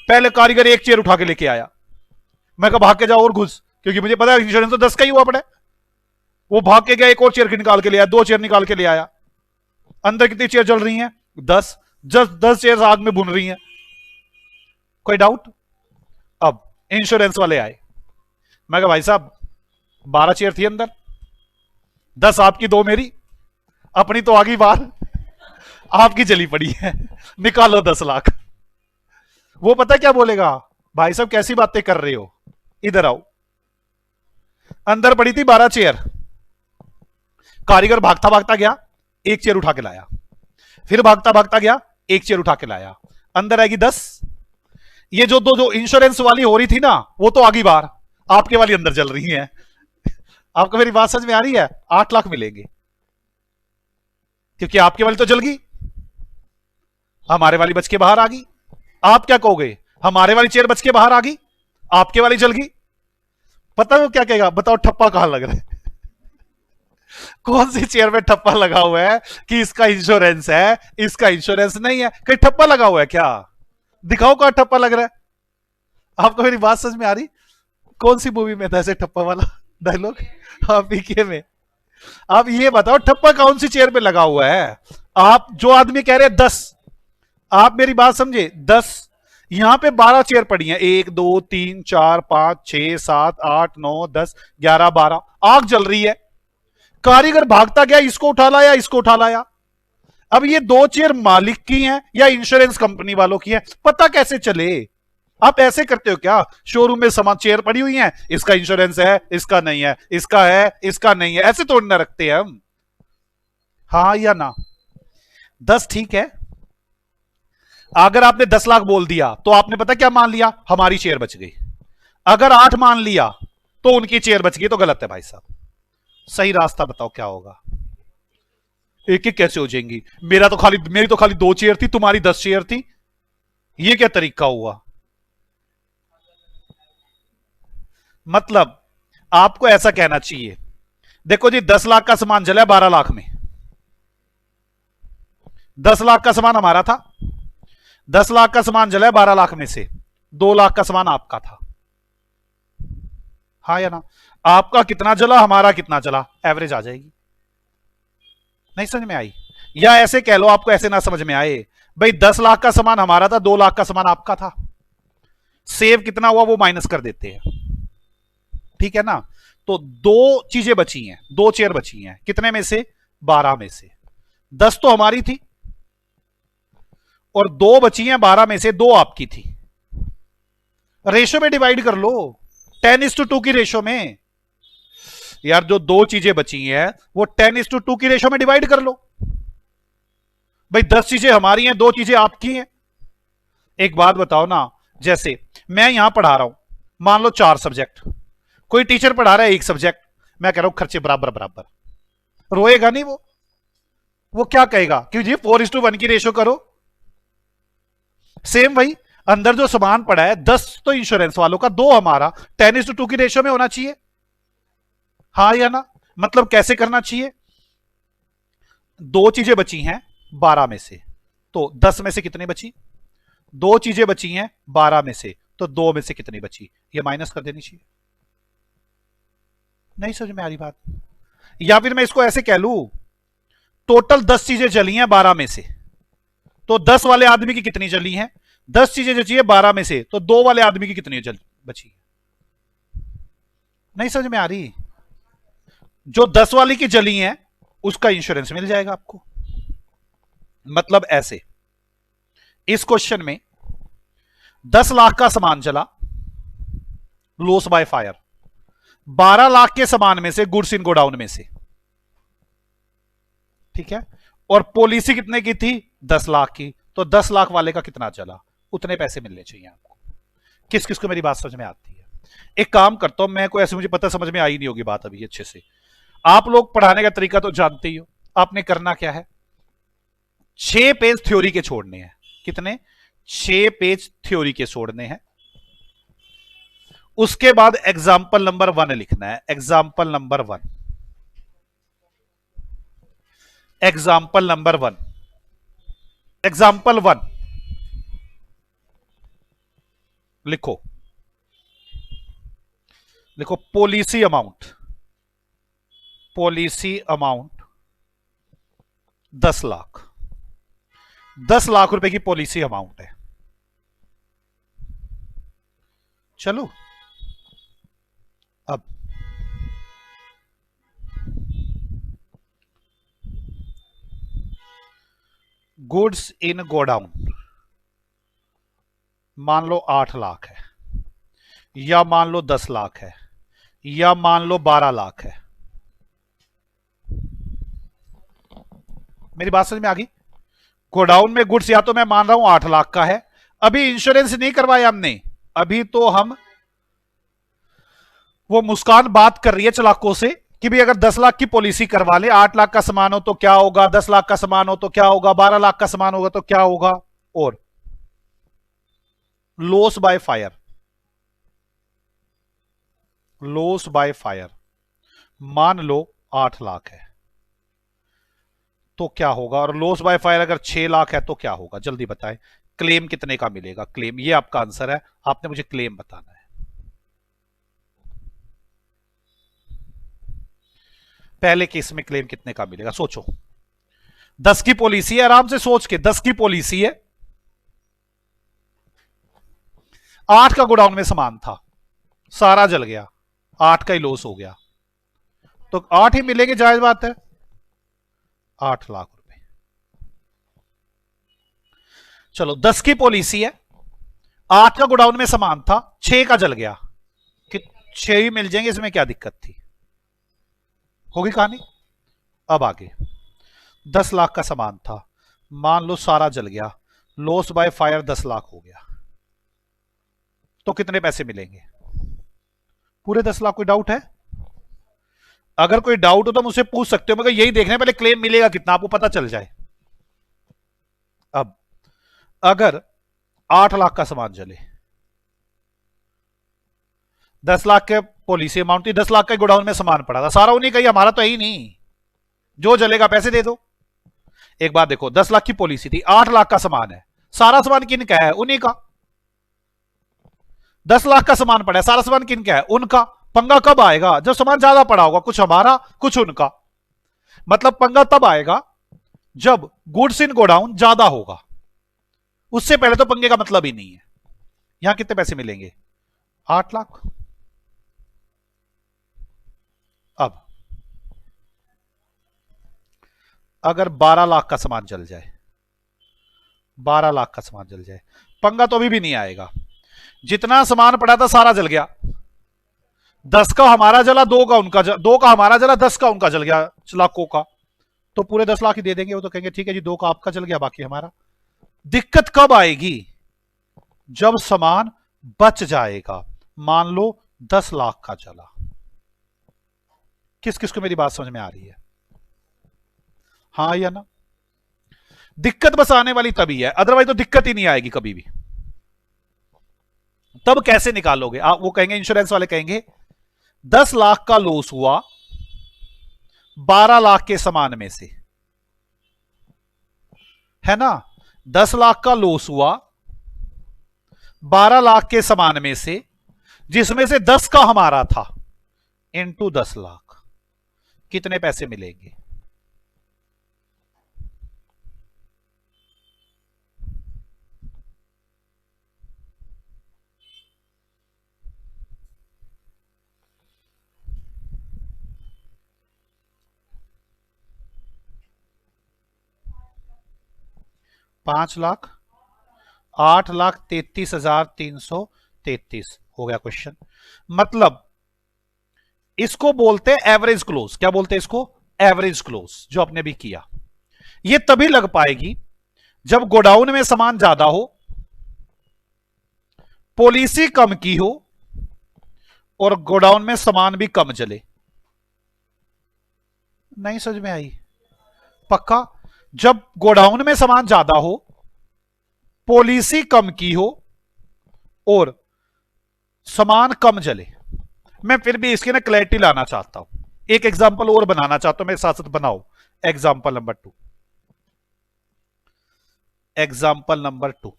Speaker 1: पहले कारीगर एक चेयर उठा के लेके आया, मैं कहा भाग के जाओ और घुस, क्योंकि मुझे पता है इंश्योरेंस तो 10 का ही हुआ पड़ा है। वो भाग के गया, एक और चेयर निकाल के ले आया, 2 चेयर निकाल के ले आया। अंदर कितनी चेयर जल रही हैं? 10। 10 चेयर आग में भुन रही हैं। कोई डाउट? अब इंश्योरेंस वाले आए, मैं कहा भाई साहब 12 चेयर थी अंदर, 10 आपकी 2 मेरी, अपनी तो आ गई बाहर, आपकी जली पड़ी है, निकालो 10 लाख। वो पता क्या बोलेगा? भाई साहब कैसी बातें कर रहे हो, इधर आओ। अंदर पड़ी थी 12 चेयर, कारीगर भागता भागता गया, एक चेयर उठा के लाया, फिर भागता भागता गया, एक चेयर उठा के लाया, अंदर आएगी 10। ये जो इंश्योरेंस वाली हो रही थी ना, वो तो आगी बाहर, आपके वाली अंदर जल रही है। आपको मेरी बात समझ में आ रही है? 8 लाख मिलेंगे, क्योंकि आपके वाली तो जल गई, हमारे वाली बच के बाहर आ गई। आप क्या कहोगे? हमारे वाली चेयर बच के बाहर आ गई, आपके वाली जल गई। पता है वो क्या कहेगा? बताओ ठप्पा कहां लग रहा है? कौन सी चेयर में ठप्पा लगा हुआ है कि इसका इंश्योरेंस है, इसका इंश्योरेंस नहीं है? कहीं ठप्पा लगा हुआ है क्या? दिखाओ कहां ठप्पा लग रहा है। आपको मेरी बात समझ में आ रही? कौन सी मूवी में था ऐसे ठप्पा वाला डायलॉग? हाँ, पीके में। आप ये बताओ ठप्पा कौन सी चेयर पे लगा हुआ है? आप जो आदमी कह रहे हैं 10, आप मेरी बात समझे, 10, यहां पे 12 चेयर पड़ी हैं, 1 2 3 4 5 6 7 8 9 10 11 12, आग जल रही है, कारीगर भागता गया, इसको उठा लाया, इसको उठा लाया। अब ये 2 चेयर मालिक की हैं या इंश्योरेंस कंपनी वालों की है? पता कैसे चले? आप ऐसे करते हो क्या? शोरूम में सामान चेयर पड़ी हुई है, इसका इंश्योरेंस है, इसका नहीं है, इसका है, इसका नहीं है, ऐसे तोड़ना रखते हैं हम। हाँ या ना? 10 ठीक है, अगर आपने 10 लाख बोल दिया तो आपने पता क्या मान लिया? हमारी चेयर बच गई। अगर 8 मान लिया तो उनकी चेयर बच गई, तो गलत है भाई साहब। सही रास्ता बताओ क्या होगा? एक एक कैसे हो जाएंगी? मेरी तो खाली 2 चेयर थी, तुम्हारी 10 चेयर थी, ये क्या तरीका हुआ? मतलब आपको ऐसा कहना चाहिए, देखो जी 10 लाख का सामान जला 12 लाख में, 10 लाख का सामान हमारा था, 10 लाख का सामान जला 12 लाख में से, 2 लाख का सामान आपका था। हाँ या ना? आपका कितना जला, हमारा कितना जला, एवरेज आ जाएगी। नहीं समझ में आई? या ऐसे कह लो, आपको ऐसे ना समझ में आए, भाई 10 लाख का सामान हमारा था, 2 लाख का सामान आपका था, सेव कितना हुआ वो माइनस कर देते हैं, ठीक है ना? तो 2 चीजें बची हैं, 2 चेयर बची हैं, कितने में से? 12 में से। 10 तो हमारी थी और 2 बची हैं 12 में से, 2 आपकी थी। रेशो में डिवाइड कर लो, 10:2 की रेशो में। यार जो 2 चीजें बची हैं वो 10:2 की रेशो में डिवाइड कर लो। भाई 10 चीजें हमारी हैं, 2 चीजें आपकी हैं। एक बात बताओ ना, जैसे मैं यहां पढ़ा रहा हूं, मान लो 4 सब्जेक्ट, कोई टीचर पढ़ा रहा है 1 सब्जेक्ट, मैं कह रहा हूं खर्चे बराबर बराबर, रोएगा नहीं वो क्या कहेगा कि जी 4:1 की रेशो करो। सेम भाई, अंदर जो सामान पड़ा है 10 तो इंश्योरेंस वालों का, 2 हमारा, 10:2 की रेशो में होना चाहिए। हाँ या ना? मतलब कैसे करना चाहिए? 2 चीजें बची हैं 12 में से, तो 10 में से कितनी बची? 2 चीजें बची हैं 12 में से, तो 2 में से कितनी बची? ये माइनस कर देनी चाहिए। नहीं समझ में आ रही बात? या फिर मैं इसको ऐसे कह लू, टोटल 10 चीजें जली हैं 12 में से, तो 10 वाले आदमी की कितनी जली हैं? 10 चीजें जो चाहिए 12 में से, तो 2 वाले आदमी की कितनी बची? नहीं समझ में आ रही? जो 10 वाली की जली हैं उसका इंश्योरेंस मिल जाएगा आपको। मतलब ऐसे, इस क्वेश्चन में 10 लाख का सामान जला, लॉस बाय फायर, 12 लाख के सामान में से, गुड्स इन गोडाउन में से, ठीक है, और पॉलिसी कितने की थी? 10 लाख की, तो 10 लाख वाले का कितना चला? उतने पैसे मिलने चाहिए आपको। किस किस को मेरी बात समझ में आती है? एक काम करता हूं मैं, कोई ऐसे मुझे पता समझ में आई नहीं होगी बात अभी अच्छे से। आप लोग पढ़ाने का तरीका तो जानते ही हो, आपने करना क्या है, 6 पेज थ्योरी के छोड़ने हैं। कितने? 6 पेज थ्योरी के छोड़ने हैं। उसके बाद एग्जाम्पल नंबर 1 लिखना है। Example number 1, example number 1, example 1 लिखो। लिखो policy amount, policy amount 10 lakh, 10 lakh रुपए की पॉलिसी अमाउंट है। चलो अब गुड्स इन गोडाउन मान लो 8 लाख है, या मान लो 10 लाख है, या मान लो 12 लाख है। मेरी बात समझ में आ गई? गोडाउन में गुड्स या तो मैं मान रहा हूं 8 लाख का है, अभी इंश्योरेंस नहीं करवाया हमने, अभी तो हम, वो मुस्कान बात कर रही है चालाकों से कि भी अगर 10 लाख की पॉलिसी करवा ले, 8 लाख का सामान हो तो क्या होगा, 10 लाख का सामान हो तो क्या होगा, 12 लाख का सामान होगा तो क्या होगा। और loss by fire, loss by fire मान लो 8 लाख है तो क्या होगा, और लॉस बाय फायर अगर 6 लाख है तो क्या होगा, जल्दी बताएं। क्लेम कितने का मिलेगा? क्लेम, ये आपका आंसर है, आपने मुझे क्लेम बताना है। पहले केस में क्लेम कितने का मिलेगा, सोचो। 10 की पॉलिसी है, आराम से सोच के, 10 की पॉलिसी है, 8 का गोडाउन में सामान था, सारा जल गया, 8 का ही लॉस हो गया, तो 8 ही मिलेंगे, जायज बात है, 8 लाख रुपए। चलो 10 की पॉलिसी है, 8 का गोडाउन में सामान था, 6 का जल गया, कि 6 ही मिल जाएंगे, इसमें क्या दिक्कत थी, होगी कहानी। अब आगे 10 लाख का सामान था, मान लो सारा जल गया, लॉस बाय फायर 10 लाख हो गया, तो कितने पैसे मिलेंगे? पूरे 10 लाख। कोई डाउट है? अगर कोई डाउट हो तो मुझसे पूछ सकते हो, मगर यही देखना है पहले क्लेम मिलेगा कितना, आपको पता चल जाए। अब अगर 8 लाख का सामान जले, 10 लाख के पॉलिसी अमाउंट थी, 10 लाख का गोडाउन में सामान पड़ा था, सारा उन्हीं का ही, हमारा तो है ही नहीं, जो जलेगा पैसे दे दो। एक बात देखो, 10 लाख की पॉलिसी थी, 8 लाख का सामान है, सारा सामान किन का है? उन्हीं का। 10 लाख का सामान पड़ा है, सारा सामान किन का है? उनका। पंगा कब आएगा? जब सामान ज्यादा पड़ा होगा, कुछ हमारा कुछ उनका। मतलब पंगा तब आएगा जब गुड्स इन गोडाउन ज्यादा होगा, उससे पहले तो पंगे का मतलब ही नहीं है। यहां कितने पैसे मिलेंगे? 8 लाख। अब अगर 12 लाख का सामान जल जाए, 12 लाख का सामान जल जाए, पंगा तो अभी भी नहीं आएगा, जितना सामान पड़ा था सारा जल गया, 10 का हमारा जला, 2 का उनका, 2 का हमारा जला, 10 का उनका जल गया, लाखों का, तो पूरे 10 लाख ही दे देंगे। वो तो कहेंगे ठीक है जी, 2 का आपका जल गया, बाकी हमारा। दिक्कत कब आएगी? जब सामान बच जाएगा, मान लो 10 लाख का जला। किस किस को मेरी बात समझ में आ रही है? हाँ या ना? दिक्कत बस आने वाली तभी है, अदरवाइज तो दिक्कत ही नहीं आएगी कभी भी। तब कैसे निकालोगे आप? वो कहेंगे, इंश्योरेंस वाले कहेंगे 10 लाख का लॉस हुआ 12 लाख के सामान में से, है ना? 10 लाख का लॉस हुआ 12 लाख के सामान में से, जिसमें से 10 का हमारा था, इनटू 10 लाख, कितने पैसे मिलेंगे? पांच लाख, 8,33,333 हो गया क्वेश्चन। मतलब इसको बोलते हैं एवरेज क्लोज। क्या बोलते हैं इसको? एवरेज क्लोज, जो आपने भी किया। ये तभी लग पाएगी जब गोडाउन में सामान ज्यादा हो, पॉलिसी कम की हो, और गोडाउन में सामान भी कम जले। नहीं समझ में आई? पक्का? जब गोडाउन में सामान ज्यादा हो, पॉलिसी कम की हो और सामान कम जले। मैं फिर भी इसकी ना क्लैरिटी लाना चाहता हूं, एक एग्जांपल और बनाना चाहता हूं, मेरे साथ साथ बनाओ। Example number 2, example number 2,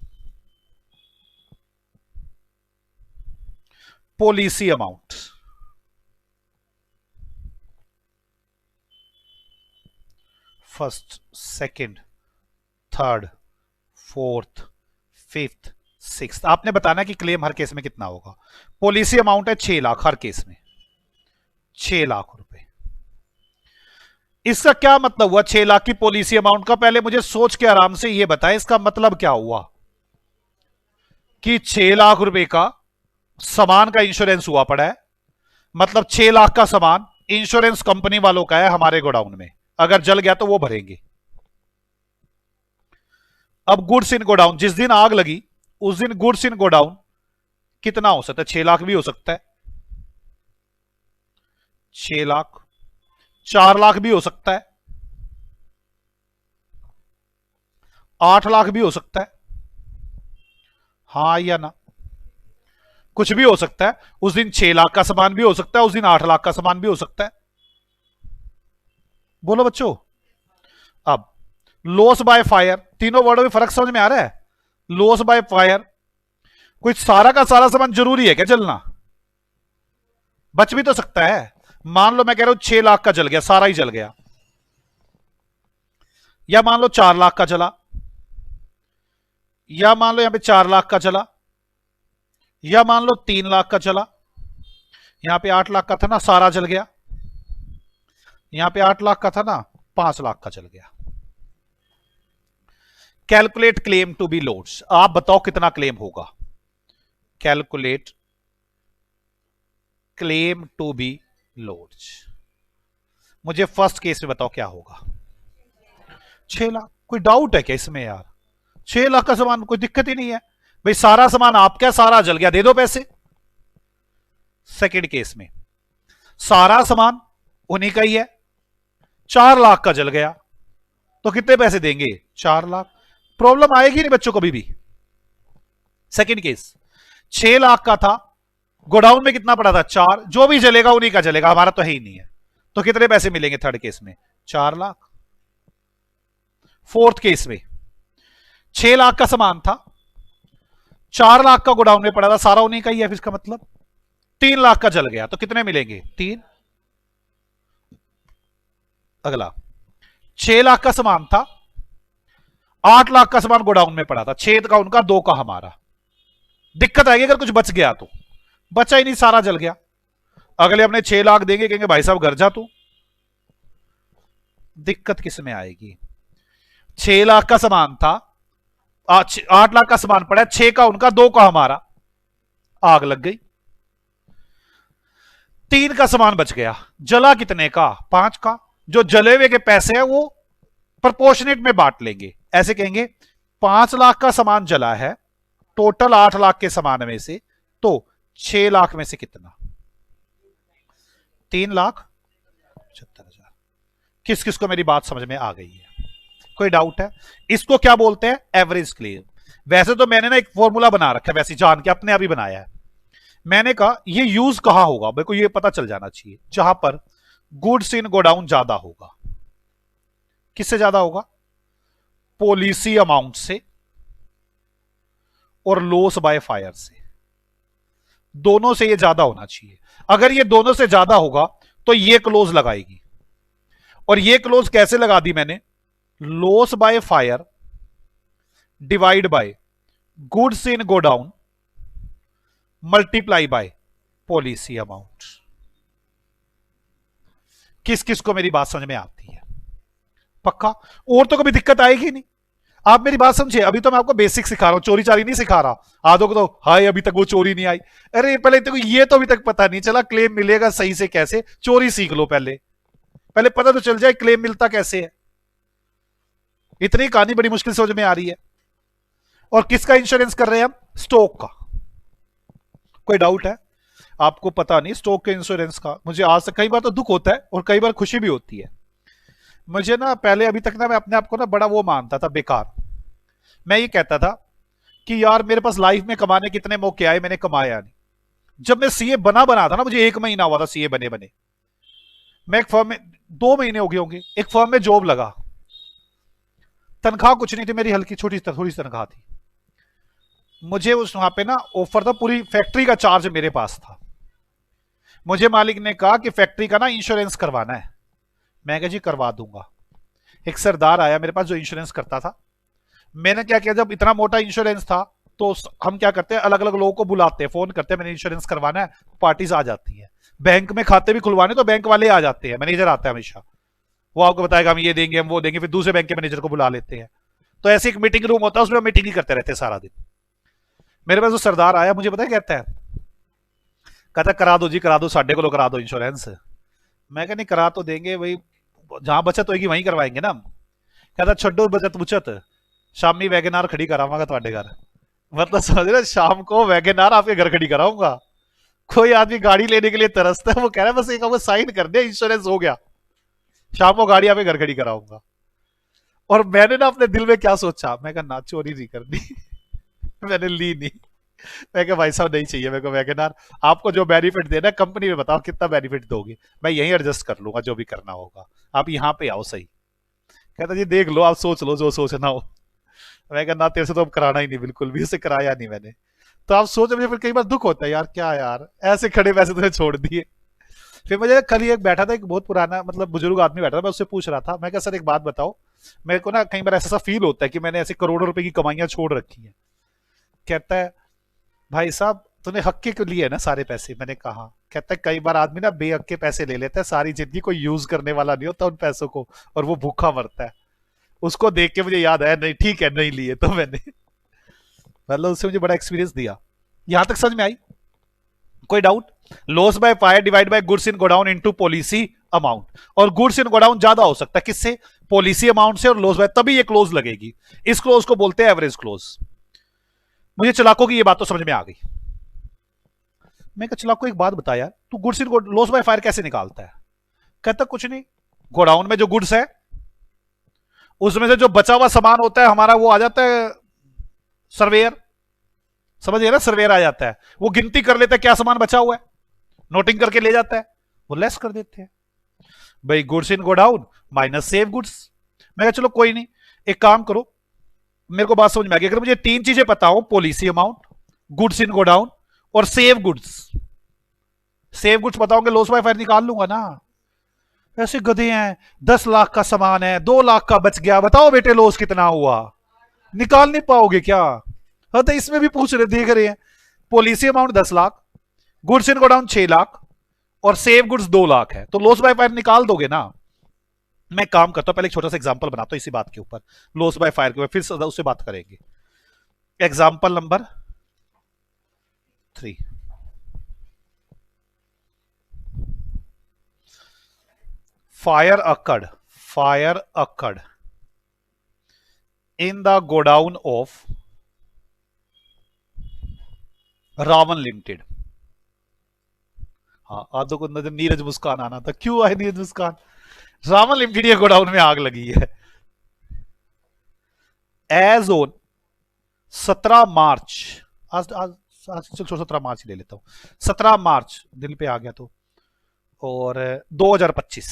Speaker 1: policy amount. First, second, third, fourth, fifth, sixth. आपने बताना कि क्लेम हर केस में कितना होगा। पॉलिसी अमाउंट है 6 लाख हर केस में, 6 लाख रुपए। इसका क्या मतलब हुआ 6 लाख की पॉलिसी अमाउंट का? पहले मुझे सोच के आराम से यह बताएं इसका मतलब क्या हुआ कि 6 लाख रुपए का सामान का इंश्योरेंस हुआ पड़ा है, मतलब 6 लाख का सामान इंश्योरेंस कंपनी वालों का है हमारे गोडाउन में, अगर जल गया तो वो भरेंगे। अब गुड्स इन गोडाउन, जिस दिन आग लगी उस दिन गुड्स इन गोडाउन कितना हो सकता है? 6 लाख भी हो सकता है, 6 लाख, 4 लाख भी हो सकता है, 8 लाख भी हो सकता है, हां या ना? कुछ भी हो सकता है। उस दिन 6 लाख का सामान भी हो सकता है, उस दिन 8 लाख का सामान भी हो सकता है। बोलो बच्चों। अब लॉस बाय फायर, तीनों वर्डों में फर्क समझ में आ रहा है? लॉस बाय फायर, कुछ सारा का सारा सामान जरूरी है क्या जलना? बच भी तो सकता है। मान लो मैं कह रहा हूं 6 लाख का जल गया, सारा ही जल गया, या मान लो 4 लाख का जला, या मान लो यहां पे 4 लाख का जला, या मान लो 3 लाख का जला, यहां पे 8 लाख का था ना, सारा जल गया, यहां पे 8 लाख का था ना, 5 लाख का जल गया। Calculate claim to be lodged, आप बताओ कितना क्लेम होगा? Calculate claim to be lodged. मुझे फर्स्ट केस में बताओ क्या होगा? 6 लाख। कोई डाउट है क्या इसमें यार? 6 लाख का सामान, कोई दिक्कत ही नहीं है भाई, सारा सामान आपका, सारा जल गया, दे दो पैसे। सेकंड केस में सारा सामान उन्हीं का ही है, 4 लाख का जल गया, तो कितने पैसे देंगे? 4 लाख। प्रॉब्लम आएगी नहीं बच्चों कभी भी। सेकंड केस 6 लाख का था, गोडाउन में कितना पड़ा था? 4, जो भी जलेगा उन्हीं का जलेगा, हमारा तो है ही नहीं है, तो कितने पैसे मिलेंगे थर्ड केस में? 4 लाख। फोर्थ केस में 6 लाख का सामान था, 4 लाख का गोडाउन में पड़ा था, सारा उन्हीं का ही है, फिर इसका मतलब 3 लाख का जल गया, तो कितने मिलेंगे? 3। अगला 6 लाख का सामान था, 8 लाख का सामान गोडाउन में पड़ा था, 6 का उनका, 2 का हमारा। दिक्कत आएगी अगर कुछ बच गया तो, बचा ही नहीं, सारा जल गया। अगले अपने 6 लाख देंगे, कहेंगे भाई साहब घर जा तू। दिक्कत किस में आएगी? 6 लाख का सामान था, 8 लाख का सामान पड़ा, 6 का उनका, 2 का हमारा, आग लग गई, 3 का सामान बच गया, जला कितने का? 5 का। जो जले हुए के पैसे हैं वो प्रोपोर्शनेट में बांट लेंगे, ऐसे कहेंगे 5 लाख का सामान जला है टोटल 8 लाख के सामान में से, तो 6 लाख में से कितना? 3 लाख 75,000। किस किस को मेरी बात समझ में आ गई है? कोई डाउट है? इसको क्या बोलते हैं? Average claim. वैसे तो मैंने ना एक फॉर्मूला बना रखा है, वैसे जान के अपने आप ही बनाया है। मैंने कहा ये यूज कहां होगा, मेरे को ये पता चल जाना चाहिए, जहां पर गुड्स इन गोडाउन ज्यादा होगा। किससे ज्यादा होगा? पॉलिसी अमाउंट से और लॉस बाय फायर से, दोनों से ये ज्यादा होना चाहिए। अगर ये दोनों से ज्यादा होगा तो ये क्लोज लगाएगी, और ये क्लोज कैसे लगा दी मैंने? Loss by fire divide by goods in godown multiply by policy amount. किस किस को मेरी बात समझ में आती है? पक्का? और तो कभी दिक्कत आएगी नहीं। आप मेरी बात समझे, अभी तो मैं आपको बेसिक सिखा रहा हूं, चोरी चारी नहीं सिखा रहा। आधों को तो हाय अभी तक वो चोरी नहीं आई, अरे पहले तो ये तो अभी तक पता नहीं चला क्लेम मिलेगा सही से कैसे, चोरी सीख लो पहले, पहले पता तो चल जाए क्लेम मिलता कैसे है। इतनी कहानी बड़ी मुश्किल समझ में आ रही है। और किसका इंश्योरेंस कर रहे हैं हम? स्टॉक का। कोई डाउट है? आपको पता नहीं स्टॉक के इंश्योरेंस का? मुझे आज तक कई बार तो दुख होता है और कई बार खुशी भी होती है। मुझे ना पहले, अभी तक ना मैं अपने आप को ना बड़ा वो मानता था, बेकार। मैं ये कहता था कि यार मेरे पास लाइफ में कमाने कितने मौके आए, मैंने कमाया नहीं। जब मैं सीए बना था ना, मुझे 1 महीना हुआ था सीए बने बने, मैं एक फर्म में 2 महीने हो गए होंगे, एक फर्म में जॉब लगा, तनख्वाह कुछ नहीं थी मेरी, हल्की छोटी थोड़ी सी तनख्वाह थी। मुझे उस वहां पे ना ऑफर था, पूरी फैक्ट्री का चार्ज मेरे पास था। मुझे मालिक ने कहा कि फैक्ट्री का ना इंश्योरेंस करवाना है। मैं कहा जी करवा दूंगा। एक सरदार आया मेरे पास जो इंश्योरेंस करता था। मैंने क्या किया, जब इतना मोटा इंश्योरेंस था तो हम क्या करते हैं, अलग अलग लोगों को बुलाते हैं, फोन करते हैं मैंने इंश्योरेंस करवाना है, पार्टीज आ जाती है। बैंक में खाते भी खुलवाने तो बैंक वाले आ जाते हैं, मैनेजर आता है हमेशा, वो आपको बताएगा हम ये देंगे हम वो देंगे, फिर दूसरे बैंक के मैनेजर को बुला लेते हैं। तो ऐसे एक मीटिंग रूम होता है, उसमें मीटिंग ही करते रहते हैं सारा दिन। मेरे पास जो सरदार आया, मुझे पता है कहता है, कहता करा दो जी करा दो, साढ़े को करा दो इंश्योरेंस। मैं कहा नहीं करा तो देंगे भाई, जहां बचत होगी वहीं करवाएंगे ना। कहता छड्डो बचत बुचत, शामी वैगनार खड़ी करावांगा ਤੁਹਾਡੇ घर। मतलब समझ रहे, शाम को वैगनार आपके घर खड़ी कराऊंगा। कोई आदमी गाड़ी लेने के लिए तरसता है, वो कह रहा है बस एक वो साइन कर दे, इंश्योरेंस हो गया, शाम को गाड़ी आपके घर खड़ी कराऊंगा। और मैंने ना अपने दिल में क्या सोचा, मैं कहा ना चोरी नहीं करनी मैंने ली नहीं। मैं कहा भाई साहब नहीं चाहिए मेरे को वैगनार, आपको जो बेनिफिट देना है कंपनी में बताओ कितना बेनिफिट दोगे, मैं यहीं एडजस्ट कर लूंगा जो भी करना होगा, आप यहाँ पे आओ सही। कहता जी देख लो, आप सोच लो जो सोचना हो। मैं कहा ना तेरे से तो अब कराना ही नहीं, बिल्कुल भी उसे कराया नहीं मैंने। तो आप सोच, मुझे फिर कई बार दुख होता है यार, क्या यार ऐसे खड़े पैसे तुमने छोड़ दिए। फिर मुझे कल ही एक बैठा था, एक बहुत पुराना मतलब बुजुर्ग आदमी बैठा था, मैं उससे पूछ रहा था, मैं कहा सर एक बात बताओ, मेरे को ना कई बार ऐसा फील होता है कि मैंने ऐसे करोड़ों रुपए की कमाइयां छोड़ रखी हैं। कहता है भाई साहब तूने हक के लिए है ना सारे पैसे। मैंने कहा, कहता है कई बार आदमी ना बेहक के पैसे ले लेता है, सारी जिंदगी कोई यूज करने वाला नहीं होता उन पैसों को, और वो भूखा मरता है। उसको देख के मुझे याद आया, नहीं ठीक है नहीं लिए तो मैंने, मतलब उससे मुझे बड़ा एक्सपीरियंस दिया। यहां तक समझ में आई? कोई doubt? Loss by fire divide by goods in godown into policy amount, और गुड्स इन गोडाउन ज्यादा हो सकता है किससे, पॉलिसी अमाउंट से, और लॉस बाय तभी ये क्लोज लगेगी। इस क्लोज को बोलते हैं एवरेज क्लोज। मुझे चलाको की ये बात तो समझ में आ गई। मैं कहा चलाको एक बात बता यार, तू goods in loss by fire कैसे निकालता है? कहता कुछ नहीं, गोडाउन में जो गुड्स है उसमें से जो बचा हुआ सामान होता है हमारा, वो आ जाता है सर्वेयर, समझिए ना, सर्वेयर आ जाता है, वो गिनती कर लेता है क्या सामान बचा हुआ है, नोटिंग करके ले जाता है, वो लेस कर देते हैं भाई, goods in godown minus save goods. मैं कहा चलो कोई नहीं, एक काम करो, मेरे को बात समझ में आ गई, अगर मुझे 3 चीजें पता हो, policy amount, goods in godown और सेव गुड्स, सेव गुड्स बताओगे लॉस बाय फायर निकाल लूंगा ना। ऐसे गधे हैं, 10 लाख का सामान है, 2 लाख का बच गया, बताओ बेटे लॉस कितना हुआ, निकाल नहीं पाओगे क्या? हाँ तो इसमें भी पूछ रहे, देख रहे हैं, policy amount 10 lakh, goods in godown 6 lakh और सेव गुड्स 2 लाख है, तो लॉस बाय फायर निकाल दोगे ना। मैं काम करता हूं, पहले एक छोटा सा एग्जांपल बनाता हूं इसी बात के ऊपर, लॉस बाय फायर के ऊपर, फिर उससे बात करेंगे। Example number 3, fire occurred in the godown of Ravan limited. हाँ आधो को नजर नीरज मुस्कान आना था, क्यों आए नीरज मुस्कान? रावण लिमिटेड के गोडाउन में आग लगी है। एज ऑन 17 मार्च, आज आज आज 17 मार्च ले लेता हूं, 17 मार्च दिल पे आ गया तो, और 2025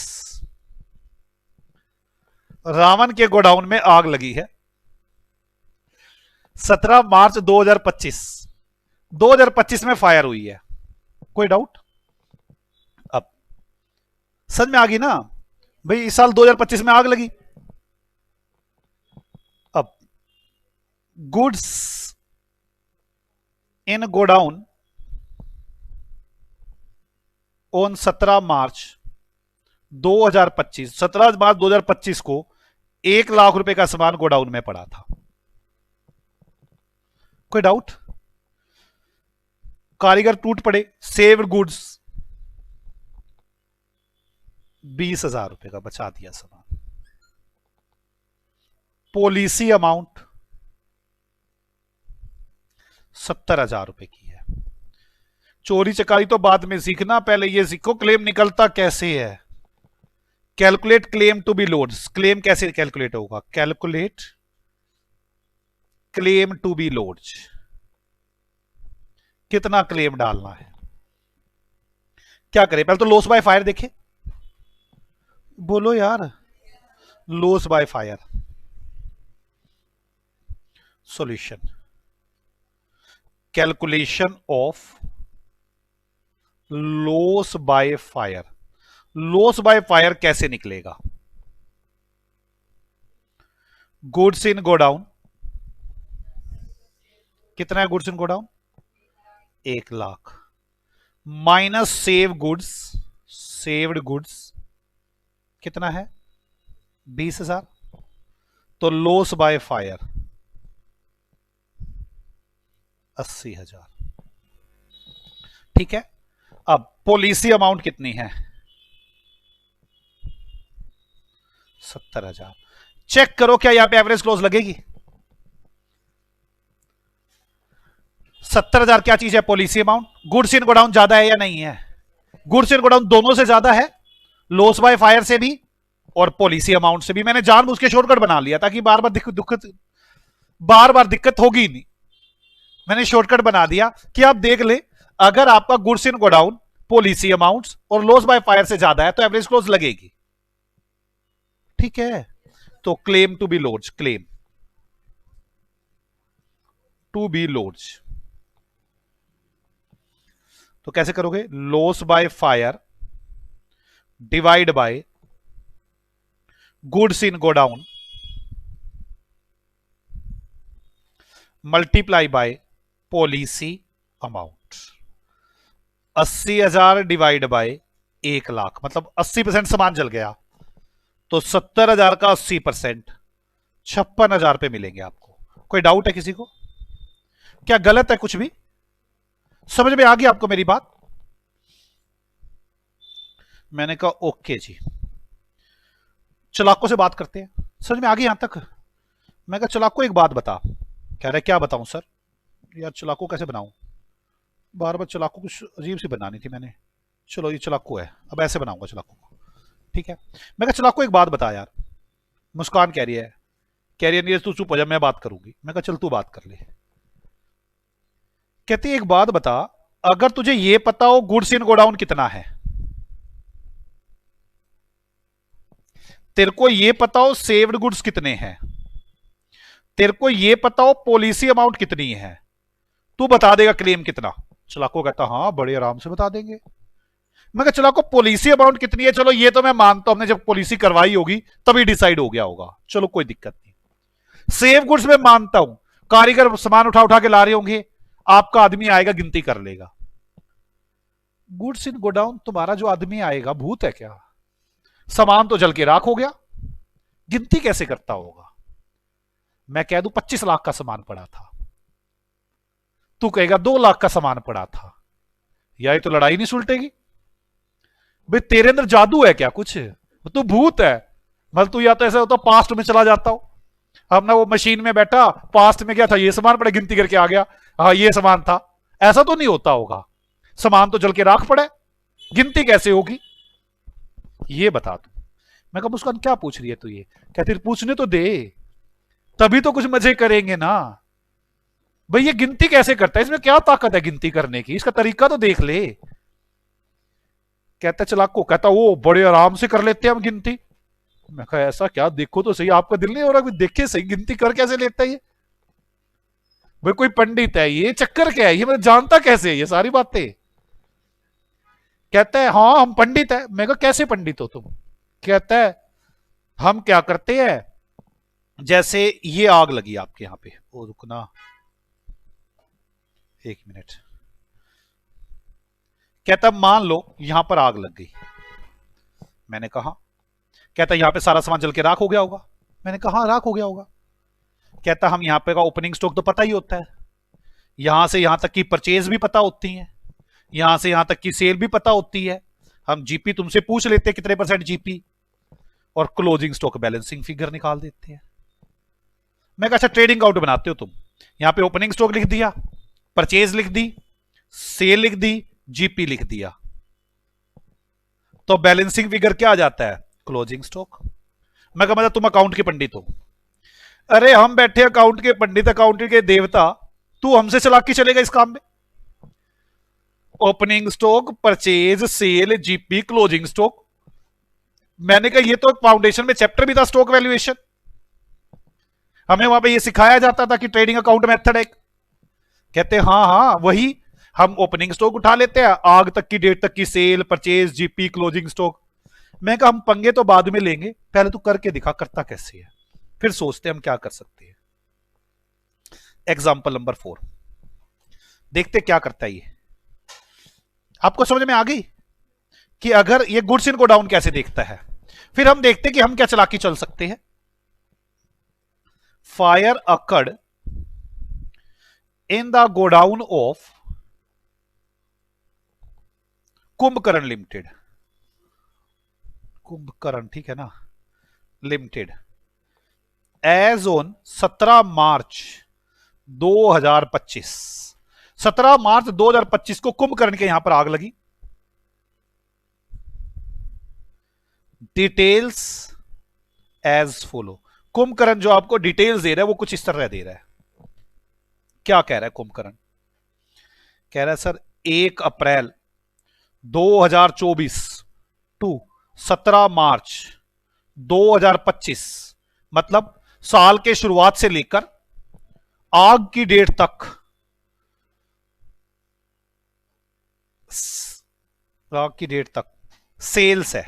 Speaker 1: रावण के गोडाउन में आग लगी है। 17 मार्च 2025 में फायर हुई है। कोई डाउट? अब समझ में आ गई ना भाई, इस साल 2025 में आग लगी। अब गुड्स इन गोडाउन ऑन 17 मार्च 2025, 17 मार्च 2025 को 1 लाख रुपए का सामान गोडाउन में पड़ा था। कोई डाउट? कारीगर टूट पड़े, सेव्ड गुड्स 20,000 रुपए का बचा दिया सामान। पॉलिसी अमाउंट 70,000 रुपए की है। चोरी चकारी तो बाद में सीखना, पहले ये सीखो क्लेम निकलता कैसे है। Calculate claim to be lodged, claim कैसे कैलकुलेट होगा, calculate claim to be launch, कितना क्लेम डालना है, क्या करें? पहले तो लॉस बाय फायर देखे, बोलो यार, loss by fire solution, calculation of loss by fire. Loss by fire कैसे निकलेगा? गुड्स इन गोडाउन, कितना है goods in godown? 1,00,000 minus save goods, saved goods कितना है? 20,000। तो लॉस बाय फायर 80,000। ठीक है, अब पॉलिसी अमाउंट कितनी है? 70,000। चेक करो क्या यहां पे एवरेज क्लोज लगेगी? 70,000 क्या चीज है? Policy amount. Goods in godown ज्यादा है या नहीं है? गुड्स इन गोडाउन दोनों से ज्यादा है, लॉस बाय फायर से भी और पॉलिसी अमाउंट से भी। मैंने जानबूझ के शॉर्टकट बना लिया ताकि बार बार दिक्कत होगी नहीं। मैंने शॉर्टकट बना दिया कि आप देख ले, अगर आपका goods in godown, policy amounts और लॉस बाय फायर से ज्यादा है तो एवरेज क्लोज लगेगी। ठीक है, तो claim to be launch, claim to be launch तो कैसे करोगे? Loss by fire divide by goods in godown multiply by policy amount. 80,000 divide by 1,00,000 मतलब 80% सामान जल गया, तो 70,000 का 80% 56,000 पे मिलेंगे आपको। कोई डाउट है किसी को? क्या गलत है कुछ भी? समझ में आ गई आपको मेरी बात? मैंने कहा ओके जी। चलाको से बात करते हैं, समझ में आ गई यहां तक? मैं कहा चलाको एक बात बता। कह रहे क्या बताऊं सर? यार चलाको कैसे बनाऊं? बार बार चलाको कुछ अजीब सी बनानी थी मैंने। चलो ये चलाको है, अब ऐसे बनाऊंगा चलाको को। ठीक है, मैं कहा चलाको एक बात बता यार। मुस्कान कह रही है नीरज तू चुप हो जा, मैं बात करूंगी। मैं कहा चल तू बात कर ले। कहती एक बात बता, अगर तुझे ये पता हो गुड्स इन गोडाउन कितना है, तेरे को ये पता हो सेव्ड गुड्स कितने हैं, तेरे को ये पता हो पॉलिसी अमाउंट कितनी है, तू बता देगा क्लेम कितना? चलाको कहता हाँ बड़े आराम से बता देंगे। मैं कहा चलाको पॉलिसी अमाउंट कितनी है? चलो ये तो मैं मानता हूं, हमने जब पॉलिसी करवाई होगी तभी डिसाइड हो गया होगा, चलो कोई दिक्कत नहीं। सेव गुड्स में मानता हूं, कारीगर सामान उठा उठा के ला रहे होंगे, आपका आदमी आएगा गिनती कर लेगा। गुड्स इन गोडाउन तुम्हारा जो आदमी आएगा भूत है क्या? सामान तो जल के राख हो गया, गिनती कैसे करता होगा? मैं कह दूं 25 लाख का सामान पड़ा था, तू कहेगा 2 लाख का सामान पड़ा था, या ये तो लड़ाई नहीं सुलटेगी। भाई तेरे अंदर जादू है क्या कुछ? तू भूत है? मतलब तू या तो ऐसा होता पास्ट में चला जाता हो, अब ना वो मशीन में बैठा पास्ट में क्या था, ये सामान पड़े गिनती करके आ गया, हाँ ये सामान था। ऐसा तो नहीं होता होगा, सामान तो जल के राख पड़े, गिनती कैसे होगी ये बता तू। मैं कहा मुस्कान क्या पूछ रही है तू? ये कहती पूछने तो दे, तभी तो कुछ मजे करेंगे ना। भाई ये गिनती कैसे करता है, इसमें क्या ताकत है गिनती करने की, इसका तरीका तो देख ले। कहता चलाको कहता वो बड़े आराम से कर लेते हैं हम गिनती। मैं कहा ऐसा क्या? देखो तो सही, आपका दिल नहीं हो रहा? देखे सही, गिनती कर कैसे लेता है ये? भाई कोई पंडित है ये? चक्कर क्या है ये? मैं जानता कैसे ये सारी बातें? कहता है हाँ हम पंडित है। मैं कहा कैसे पंडित हो तुम? कहता है हम क्या करते हैं, जैसे ये आग लगी आपके यहां पे, ओ रुकना 1 मिनट। कहता मान लो यहां पर आग लग गई। मैंने कहा, कहता यहां पे सारा सामान जल के राख हो गया होगा। मैंने कहा हाँ राख हो गया होगा। कहता हम यहां पे का ओपनिंग स्टॉक तो पता ही होता है, यहां से यहां तक की परचेज भी पता होती है, यहां से यहां तक की सेल भी पता होती है, हम जीपी तुमसे पूछ लेते हैं कितने % जीपी, और क्लोजिंग स्टॉक बैलेंसिंग फिगर निकाल देते हैं। मैं कहा अच्छा ट्रेडिंग आउट बनाते हो तुम, यहां पे ओपनिंग स्टॉक लिख दिया, परचेज लिख दी, सेल लिख दी, जीपी लिख दिया, तो बैलेंसिंग फिगर क्या आ जाता है? Closing stock. मैं कहा मतलब तुम अकाउंट के पंडित हो। अरे हम बैठे अकाउंट के पंडित, अकाउंट के देवता, तू हमसे चालाकी चलेगा इस काम में? Opening stock, purchase, sale, GP, closing stock. मैंने कहा ये तो फाउंडेशन में चैप्टर भी था, स्टॉक वैल्यूएशन। हमें वहां पे ये सिखाया जाता था कि ट्रेडिंग अकाउंट मेथड है। कहते हाँ हाँ वही, हम ओपनिंग स्टॉक उठा लेते हैं, आग तक की डेट तक की sale, purchase, GP, closing stock. मैं कहा हम पंगे तो बाद में लेंगे, पहले तू करके दिखा करता कैसे है, फिर सोचते हैं हम क्या कर सकते हैं। एग्जाम्पल नंबर 4 देखते क्या करता है ये। आपको समझ में आ गई कि अगर ये गुड्स इन गोडाउन कैसे देखता है? फिर हम देखते हैं कि हम क्या चालाकी चल सकते हैं। Fire occurred in the godown of Kumbhakarna limited, Kumbhakarna ठीक है ना, लिमिटेड, एज ऑन 17 मार्च 2025। 17 मार्च 2025 को कुंभकर्ण के यहां पर आग लगी। Details as follow. कुंभकर्ण जो आपको डिटेल्स दे रहा है वो कुछ इस तरह दे रहा है। क्या कह रहा है कुंभकर्ण? कह रहा है सर 1 अप्रैल 2024 टू 17 मार्च 2025, मतलब साल के शुरुआत से लेकर आग की डेट तक, आग की डेट तक सेल्स है।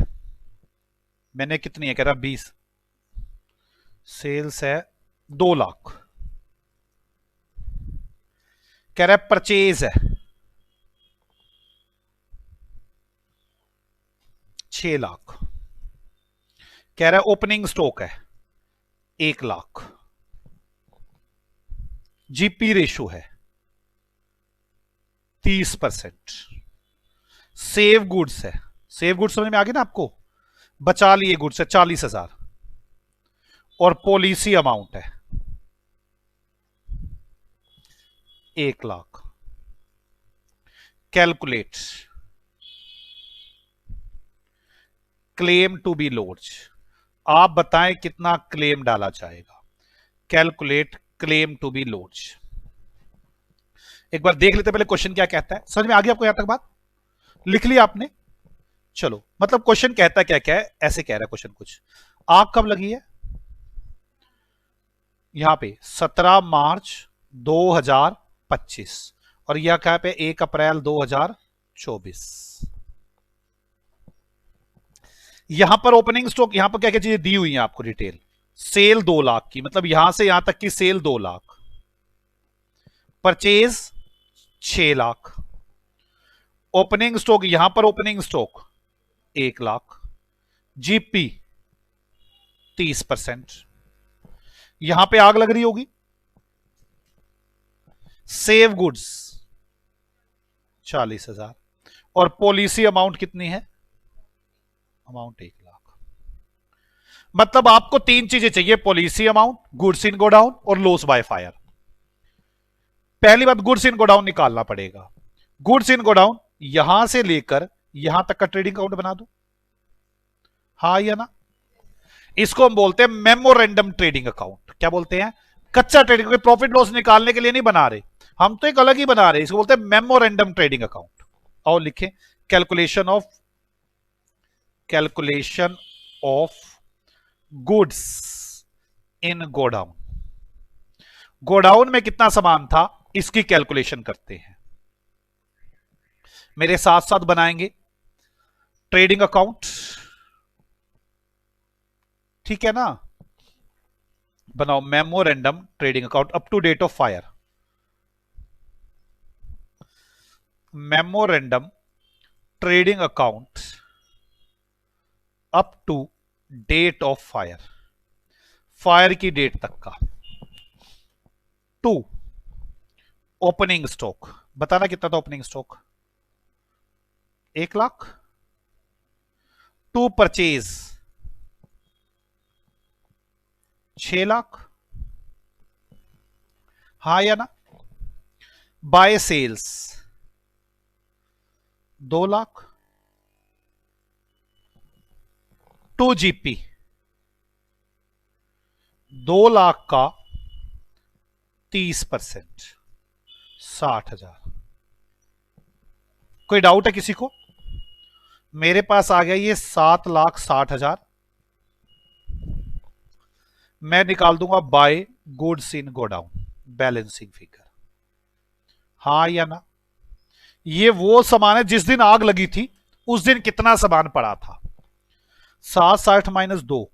Speaker 1: मैंने कितनी है? कह रहा 20। सेल्स है 2 लाख। कह रहा है परचेज है 6 लाख। कह रहा है ओपनिंग स्टॉक है 1 लाख। जीपी रेशो है 30%। सेव गुड्स है, सेव गुड्स समझ में आ गई ना आपको, बचा लिए गुड्स है 40,000। और पॉलिसी अमाउंट है 1 lakh. Calculate claim to be launch. आप बताएं कितना क्लेम डाला जाएगा। Calculate claim to be launch. एक बार देख लेते पहले क्वेश्चन क्या कहता है। समझ में आ गया आपको? यहां तक बात लिख लिया आपने? चलो, मतलब क्वेश्चन कहता क्या क्या है, ऐसे कह रहा है क्वेश्चन कुछ। आग कब लगी है? यहां पे 17 मार्च 2025, और यह क्या पे 1 अप्रैल 2024। यहां पर ओपनिंग स्टॉक, यहां पर क्या क्या चीजें दी हुई हैं आपको डिटेल। सेल 2 लाख की, मतलब यहां से यहां तक की sale 2 lakh. Purchase 6 lakh. Opening stock, यहां पर ओपनिंग स्टॉक 1 लाख। जीपी 30%। यहां पे आग लग रही होगी। Save goods 40,000। और पॉलिसी अमाउंट कितनी है? अमाउंट 1 लाख। मतलब आपको 3 चीजें चाहिए, policy amount, goods in godown और लॉस बाय फायर। पहली बात, गुड्स इन गोडाउन निकालना पड़ेगा। गुड्स इन गोडाउन यहां से लेकर यहां तक का ट्रेडिंग अकाउंट बना दो, हाँ या ना? इसको हम बोलते हैं मेमोरेंडम ट्रेडिंग अकाउंट। क्या बोलते हैं? कच्चा ट्रेडिंग, कोई प्रॉफिट लॉस निकालने के लिए नहीं बना रहे हम, तो एक अलग ही बना रहे हैं, इसको बोलते हैं मेमोरेंडम ट्रेडिंग अकाउंट। और लिखें calculation of goods in godown. Godown में कितना सामान था इसकी कैलकुलेशन करते हैं। मेरे साथ साथ बनाएंगे ट्रेडिंग अकाउंट, ठीक है ना? बनाओ memorandum trading account up to date of fire. Memorandum trading account up to date of fire, fire की डेट तक का। 2 ओपनिंग स्टॉक, बताना कितना था opening stock? 1 lakh. 2 purchase 6 lakh, हाँ या ना? By sales 2 lakh. 2 GP 2 lakh का 30%, 60,000। कोई डाउट है किसी को? मेरे पास आ गया ये 7,60,000। मैं निकाल दूंगा by goods in godown, balancing figure. हाँ या ना? ये वो सामान है जिस दिन आग लगी थी उस दिन कितना सामान पड़ा था। 760 माइनस 2,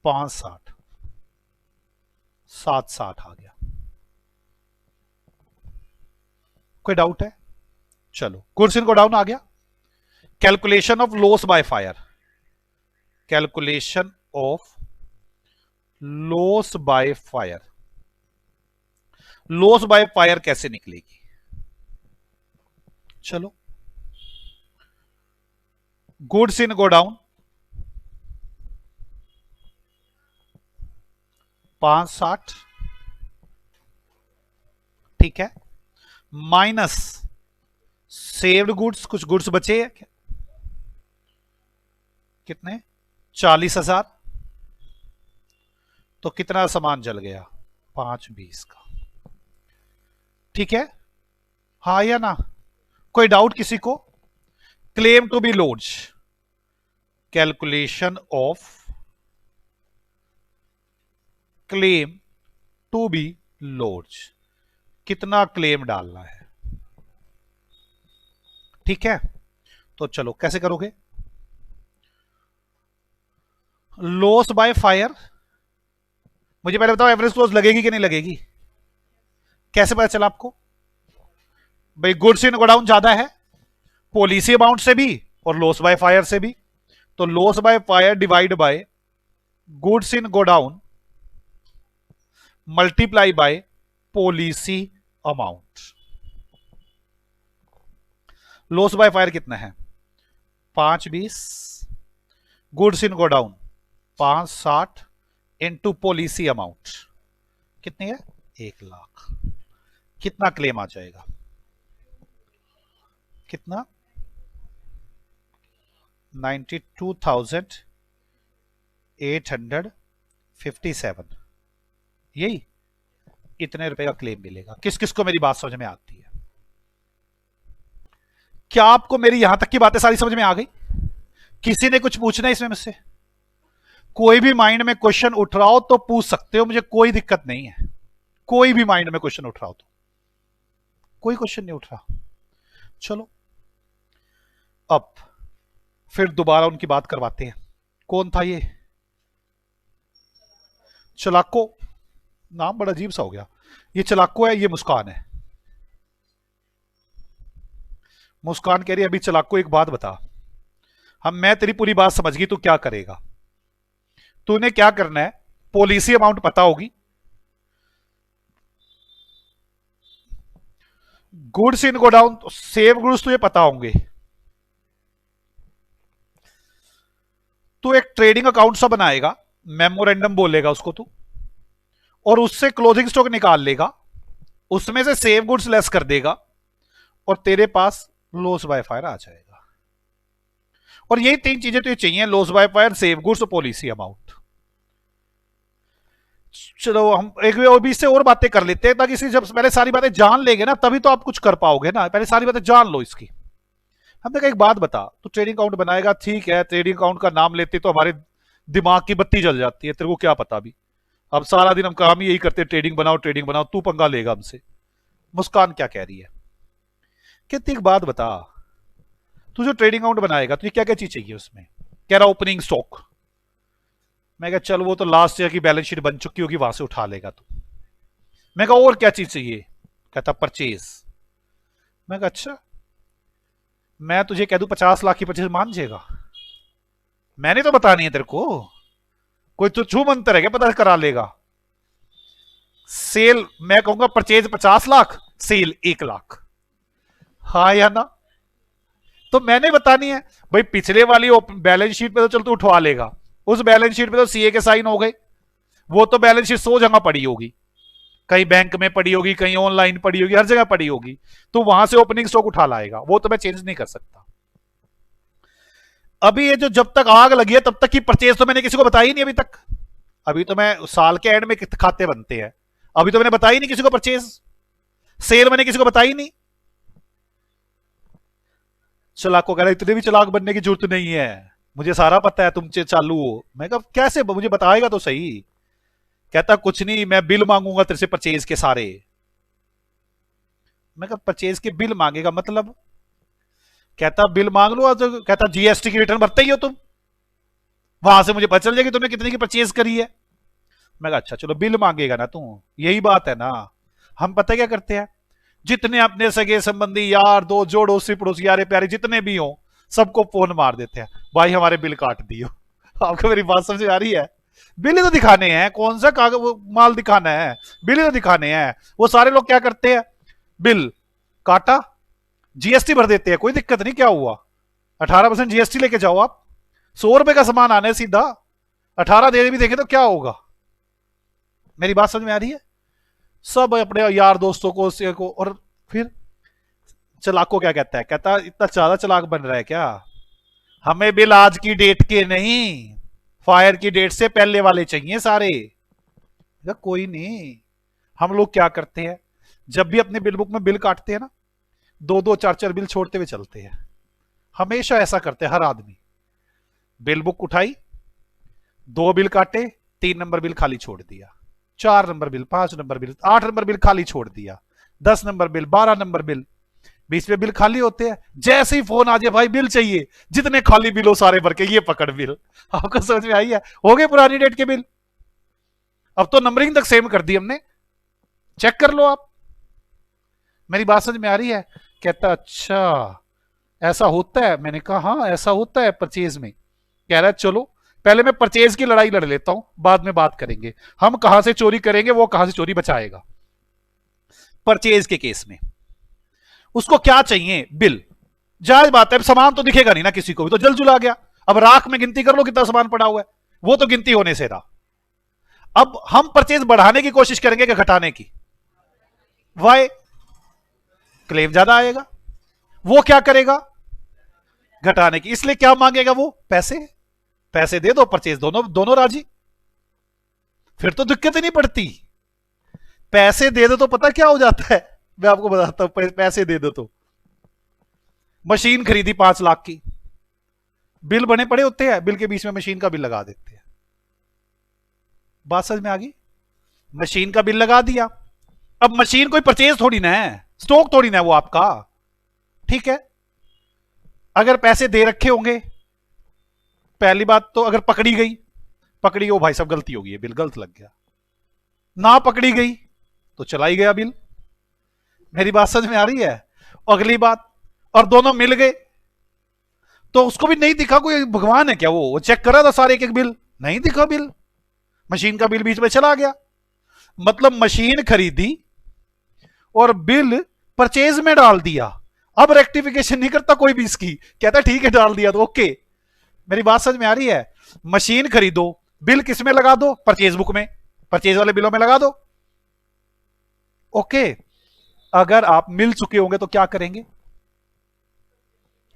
Speaker 1: 560, 760 आ गया। कोई डाउट है? चलो, गुड्स इन गोडाउन आ गया। Calculation of loss by fire, calculation of loss by fire. Loss by fire कैसे निकलेगी? चलो, गुड्स इन गोडाउन 560, ठीक है, माइनस सेव्ड गुड्स, कुछ गुड्स बचे हैं क्या? कितने? 40,000। तो कितना सामान जल गया? 520 का। ठीक है, हाँ या ना? कोई डाउट किसी को? Claim to be lodged, calculation of claim to be lodged, कितना क्लेम डालना है। ठीक है, तो चलो कैसे करोगे? लॉस बाय फायर, मुझे पहले बताओ एवरेज लॉस लगेगी कि नहीं लगेगी? कैसे पता चला आपको? भाई गुड्स इन गोडाउन ज्यादा है पॉलिसी अमाउंट से भी और लॉस बाय फायर से भी, तो loss by fire divide by goods in godown multiply by policy amount. Loss by fire कितना है? 520, goods in godown 560 into policy amount कितनी है? 1 लाख। कितना क्लेम आ जाएगा? कितना? 92,857। यही इतने रुपए का क्लेम मिलेगा। किस किस को मेरी बात समझ में आती है? क्या आपको मेरी यहां तक की बातें सारी समझ में आ गई? किसी ने कुछ पूछना है इसमें मुझसे? कोई भी माइंड में क्वेश्चन उठ रहा हो तो पूछ सकते हो, मुझे कोई दिक्कत नहीं है। कोई भी माइंड में क्वेश्चन उठ रहा हो तो। कोई क्वेश्चन नहीं उठ रहा? चलो, अब फिर दोबारा उनकी बात करवाते हैं। कौन था ये? चलाको। नाम बड़ा अजीब सा हो गया। ये चलाको है, ये मुस्कान है। मुस्कान कह रही है अभी चलाको एक बात बता, मैं तेरी पूरी बात समझ गई, तू क्या करेगा? तूने क्या करना है? पॉलिसी अमाउंट पता होगी, goods in godown save goods तुझे पता होंगे, तू एक ट्रेडिंग अकाउंट सा बनाएगा, मेमोरेंडम बोलेगा उसको तू, और उससे क्लोजिंग स्टॉक निकाल लेगा, उसमें से सेव गुड्स लेस कर देगा और तेरे पास लॉस बाय फायर आ जाएगा। और यही 3 चीजें तुझे चाहिए, loss by fire, save goods और पॉलिसी अमाउंट। चलो हम एक और भी इससे और बातें कर लेते हैं, ताकि इसकी जब पहले सारी बातें जान लेंगे ना तभी तो आप कुछ कर पाओगे ना। पहले सारी बातें जान लो इसकी। हमने कहा एक बात बता, तो ट्रेडिंग अकाउंट बनाएगा, ठीक है, ट्रेडिंग अकाउंट का नाम लेते तो हमारे दिमाग की बत्ती जल जाती है। तेरे को क्या पता भी, अब सारा दिन हम काम ही यही करते, ट्रेडिंग बनाओ, तू पंगा लेगा हमसे। मुस्कान क्या कह रही है? कहती एक बात बता, तू जो ट्रेडिंग अकाउंट बनाएगा तुझे क्या क्या चीज चाहिए उसमें? कह रहा ओपनिंग स्टॉक। मैं कहा चल वो तो लास्ट ईयर की बैलेंस शीट बन चुकी होगी, वहां से उठा लेगा तू। मैं कहा और क्या चीज चाहिए? कहता परचेज। मैं कहा अच्छा, मैं तुझे कह दूं 50 लाख की परचेज मान जाएगा? मैंने तो बतानी है तेरे को, कोई तो छू मंतर है क्या पता करा लेगा? सेल मैं कहूंगा परचेज 50 लाख, सेल 1 लाख, हाँ या ना? तो मैंने बतानी है भाई, पिछले वाली बैलेंस शीट पे तो चल तू उठवा लेगा, उस बैलेंस शीट पे तो सीए के साइन हो गए, वो तो बैलेंस शीट 100 जगह पड़ी होगी, कहीं बैंक में पड़ी होगी, कहीं ऑनलाइन पड़ी होगी, हर जगह पड़ी होगी, तो वहां से ओपनिंग स्टॉक उठा लाएगा, वो तो मैं चेंज नहीं कर सकता। अभी ये जो जब तक आग लगी है तब तक की परचेज तो मैंने किसी को बताई नहीं अभी तक। अभी तो मैं साल के एंड में खाते बनते हैं, अभी तो मैंने बताया ही नहीं किसी को परचेज, सेल मैंने किसी को बताई नहीं। चलाक को कह रहा इतने भी चलाक बनने की जरूरत नहीं है, मुझे सारा पता है, तुम चालू हो। मैं कहा कैसे, मुझे बताएगा तो सही। कहता कुछ नहीं, मैं बिल मांगूंगा तेरे से परचेज के सारे। मैं कहा परचेज के बिल मांगेगा मतलब? कहता बिल मांग लो। तो कहता जीएसटी की रिटर्न भरते ही हो तुम, वहां से मुझे पता चल जाएगी तुमने कितने की परचेज करी है। मैं कहा अच्छा चलो, बिल मांगेगा ना तू, यही बात है ना। हम पता क्या करते हैं, जितने अपने सगे संबंधी यार दो जोड़ोसी पड़ोसी यारे प्यारे जितने भी हो, सबको फोन मार देते हैं, भाई हमारे बिल काट दियो। आपको मेरी बात समझ आ रही है? बिल ही तो दिखाने हैं, कौन सा कागज वो माल दिखाना है, बिल ही तो दिखाने हैं। वो सारे लोग क्या करते हैं, बिल काटा, जीएसटी भर देते हैं, कोई दिक्कत नहीं, क्या हुआ, 18% जीएसटी लेके जाओ आप, 100 रुपए का सामान आने सीधा, 18 दे भी देंगे तो क्या होगा। मेरी बात समझ में आ रही है? सब अपने यार दोस्तों को और फिर चलाक को क्या कहता है, कहता इतना ज्यादा चलाक बन रहा है क्या, हमें बिल आज की डेट के नहीं, फायर की डेट से पहले वाले चाहिए सारे। कोई नहीं, हम लोग क्या करते हैं, जब भी अपने बिल बुक में बिल काटते हैं ना, 2-2 4-4 बिल छोड़ते हुए चलते हैं, हमेशा ऐसा करते हैं हर आदमी। बिल बुक उठाई, 2 बिल काटे, 3 नंबर बिल खाली छोड़ दिया, 4 number bill, 5 number bill, 8 number bill खाली छोड़ दिया, 10 नंबर बिल, 12 नंबर बिल, 20 में बिल खाली होते हैं। जैसे ही फोन आ जाए भाई बिल चाहिए, जितने खाली बिल हो सारे भर के ये पकड़ बिल। आपको समझ में आई है? हो गए पुरानी डेट के बिल, अब तो नंबरिंग तक सेम कर दी हमने, चेक कर लो आप। मेरी बात समझ में आ रही है? कहता अच्छा ऐसा होता है। मैंने कहा हाँ ऐसा होता है परचेज में। कह रहा है चलो पहले मैं परचेज की लड़ाई लड़ लेता हूं, बाद में बात करेंगे, हम कहां से चोरी करेंगे, वो कहां से चोरी बचाएगा। परचेज के केस में उसको क्या चाहिए, बिल। जायज बात है, सामान तो दिखेगा नहीं ना किसी को भी, तो जल जुला गया। अब राख में गिनती कर लो कितना सामान पड़ा हुआ है, वो तो गिनती होने से रहा। अब हम परचेज बढ़ाने की कोशिश करेंगे कि घटाने की? वाई, क्लेम ज्यादा आएगा, वो क्या करेगा, घटाने की। इसलिए क्या मांगेगा वो, पैसे। पैसे दे दो, परचेज दोनों दोनों राजी, फिर तो दिक्कत ही नहीं पड़ती। पैसे दे दो तो पता क्या हो जाता है, मैं आपको बताता हूं। पैसे दे दो तो, मशीन खरीदी 5 लाख की, बिल बने पड़े होते हैं, बिल के बीच में मशीन का बिल लगा देते हैं। बात समझ में आ गई? मशीन का बिल लगा दिया। अब मशीन कोई परचेज थोड़ी ना है, स्टॉक थोड़ी ना है वो आपका, ठीक है। अगर पैसे दे रखे होंगे, पहली बात तो अगर पकड़ी गई, पकड़ी हो भाई साहब गलती होगी, बिल गलत लग गया। ना पकड़ी गई तो चलाई गया बिल। मेरी बात समझ में आ रही है? अगली बात, और दोनों मिल गए तो उसको भी नहीं दिखा, कोई भगवान है क्या, वो चेक करा था सारे एक एक बिल, नहीं दिखा बिल, मशीन का बिल बीच में चला गया। मतलब मशीन खरीदी और बिल परचेज में डाल दिया, अब रेक्टिफिकेशन नहीं करता कोई भी इसकी, कहता ठीक है डाल दिया तो ओके। मेरी बात समझ में आ रही है? मशीन खरीदो, बिल किस में लगा दो, परचेज बुक में, परचेज वाले बिलों में लगा दो, ओके। अगर आप मिल चुके होंगे तो क्या करेंगे,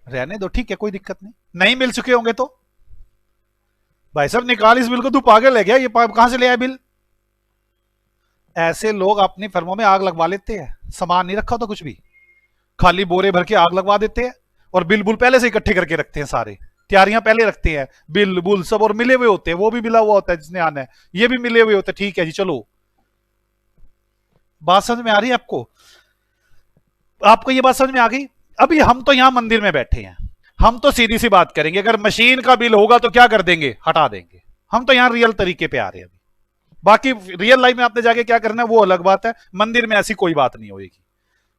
Speaker 1: रहने दो, ठीक है कोई दिक्कत नहीं। नहीं मिल चुके होंगे तो भाई साहब निकाल इस बिल को, तू पागल है क्या, ये कहां से ले आया बिल। ऐसे लोग अपनी फर्मों में आग लगवा लेते हैं, सामान नहीं रखा होता कुछ भी, खाली बोरे भर के आग लगवा देते हैं, और बिल बुल पहले से इकट्ठे करके रखते हैं, सारे तैयारियां पहले रखते हैं, बिल बुल सब, और मिले हुए होते हैं, वो भी मिला हुआ होता है जिसने आना है, ये भी मिले हुए होते हैं, ठीक है जी चलो। बात समझ में आ रही है आपको? आपको ये बात समझ में आ गई? अभी हम तो यहां मंदिर में बैठे हैं, हम तो सीधी सी बात करेंगे, अगर मशीन का बिल होगा तो क्या कर देंगे, हटा देंगे। हम तो यहां रियल तरीके पे आ रहे हैं अभी, बाकी रियल लाइफ में आपने जाके क्या करना है वो अलग बात है, मंदिर में ऐसी कोई बात नहीं होगी।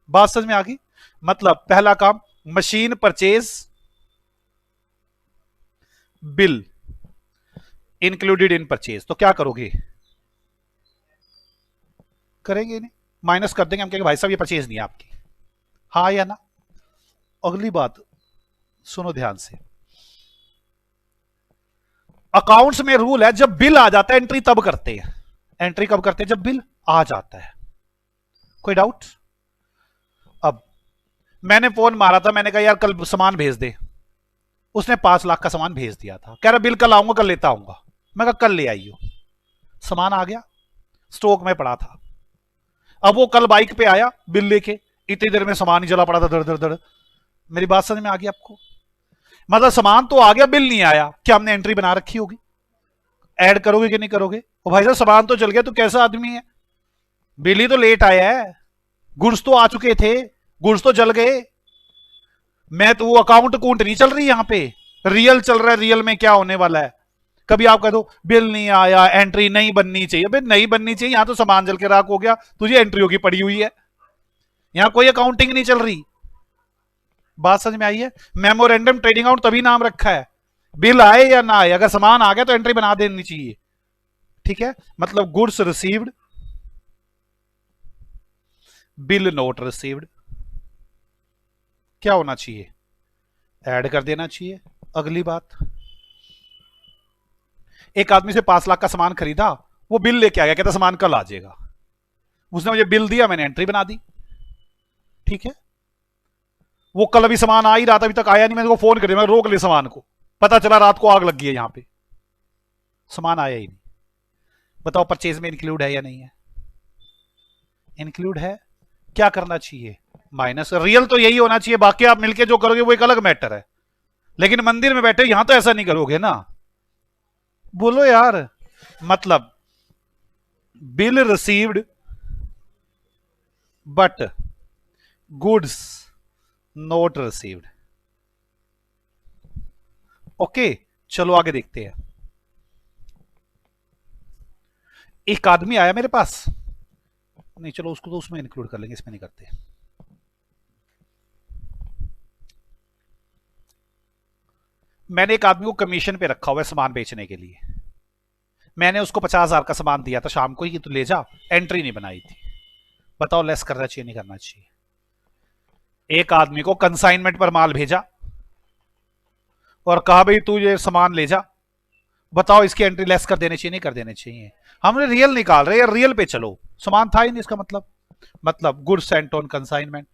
Speaker 1: बात समझ में आ गई? मतलब पहला काम, machine purchase, bill included in purchase, तो क्या करोगे, करेंगे नहीं, माइनस कर देंगे, हम कहेंगे भाई साहब ये परचेज नहीं है आपकी, हाँ या ना। अगली बात सुनो ध्यान से, अकाउंट्स में रूल है जब बिल आ जाता है एंट्री तब करते हैं। एंट्री कब करते हैं, जब बिल आ जाता है। कोई डाउट? अब मैंने फोन मारा था, मैंने कहा यार कल सामान भेज दे, उसने 5 लाख का सामान भेज दिया था, कह रहा बिल कल आऊंगा, कल लेता आऊंगा। मैं कहा कल ले आइयो, सामान आ गया, स्टॉक में पड़ा था। अब वो कल बाइक पे आया बिल लेके, इतनी देर में सामान ही जला पड़ा था, धड़ धड़ धड़। मेरी बात समझ में आ गई आपको? मतलब सामान तो आ गया, बिल नहीं आया। क्या हमने एंट्री बना रखी होगी? ऐड करोगे कि नहीं करोगे? ओ भाई साहब सामान तो जल गया, तो कैसा आदमी है? बिल ही तो लेट आया है, गुड्स तो आ चुके थे, गुड्स तो जल गए। मैं तो वो अकाउंट कूंट नहीं चल रही यहां पे, रियल चल रहा है। रियल में क्या होने वाला है? कभी आप कह दो बिल नहीं आया, एंट्री नहीं बननी चाहिए। भाई नहीं बननी चाहिए, यहां तो सामान जल के राख हो गया, तुझे एंट्रियों की पड़ी हुई है, यहां कोई अकाउंटिंग नहीं चल रही। बात समझ में आई है? मेमोरेंडम ट्रेडिंग अकाउंट तभी नाम रखा है, बिल आए या ना आए, अगर सामान आ गया तो एंट्री बना देनी चाहिए। ठीक है, मतलब goods received, bill note received, क्या होना चाहिए? ऐड कर देना चाहिए। अगली बात, एक आदमी से 5 लाख का सामान खरीदा, वो बिल लेके आ गया, कहता सामान कल आ जाएगा। उसने मुझे बिल दिया, मैंने एंट्री बना दी। ठीक है, वो कल अभी सामान आ ही रहा था, अभी तक आया नहीं, मैंने उसको फोन कर दिया, मैं रोक ले सामान को। पता चला रात को आग लग गई है यहां पे, सामान आया ही नहीं। बताओ परचेज में इंक्लूड है या नहीं है? इंक्लूड है। क्या करना चाहिए? माइनस। रियल तो यही होना चाहिए, बाकी आप मिलके जो करोगे वो एक अलग मैटर है, लेकिन मंदिर में बैठे यहां तो ऐसा नहीं करोगे ना। बोलो यार। मतलब bill received but goods note received. Okay, चलो आगे देखते हैं। एक आदमी आया मेरे पास, नहीं चलो उसको तो उसमें इंक्लूड कर लेंगे, इसमें नहीं करते। मैंने एक आदमी को कमीशन पे रखा हुआ है सामान बेचने के लिए, मैंने उसको 50,000 का सामान दिया था शाम को ही, तो ले जा, एंट्री नहीं बनाई थी। बताओ लेस करना चाहिए नहीं करना चाहिए? एक आदमी को कंसाइनमेंट पर माल भेजा और कहा भाई तू ये सामान ले जा, बताओ इसकी एंट्री लेस कर देनी चाहिए नहीं कर देनी चाहिए? हमने रियल निकाल रहे हैं, रियल पे चलो, सामान था ही नहीं, इसका मतलब गुड्स सेंट ऑन कंसाइनमेंट।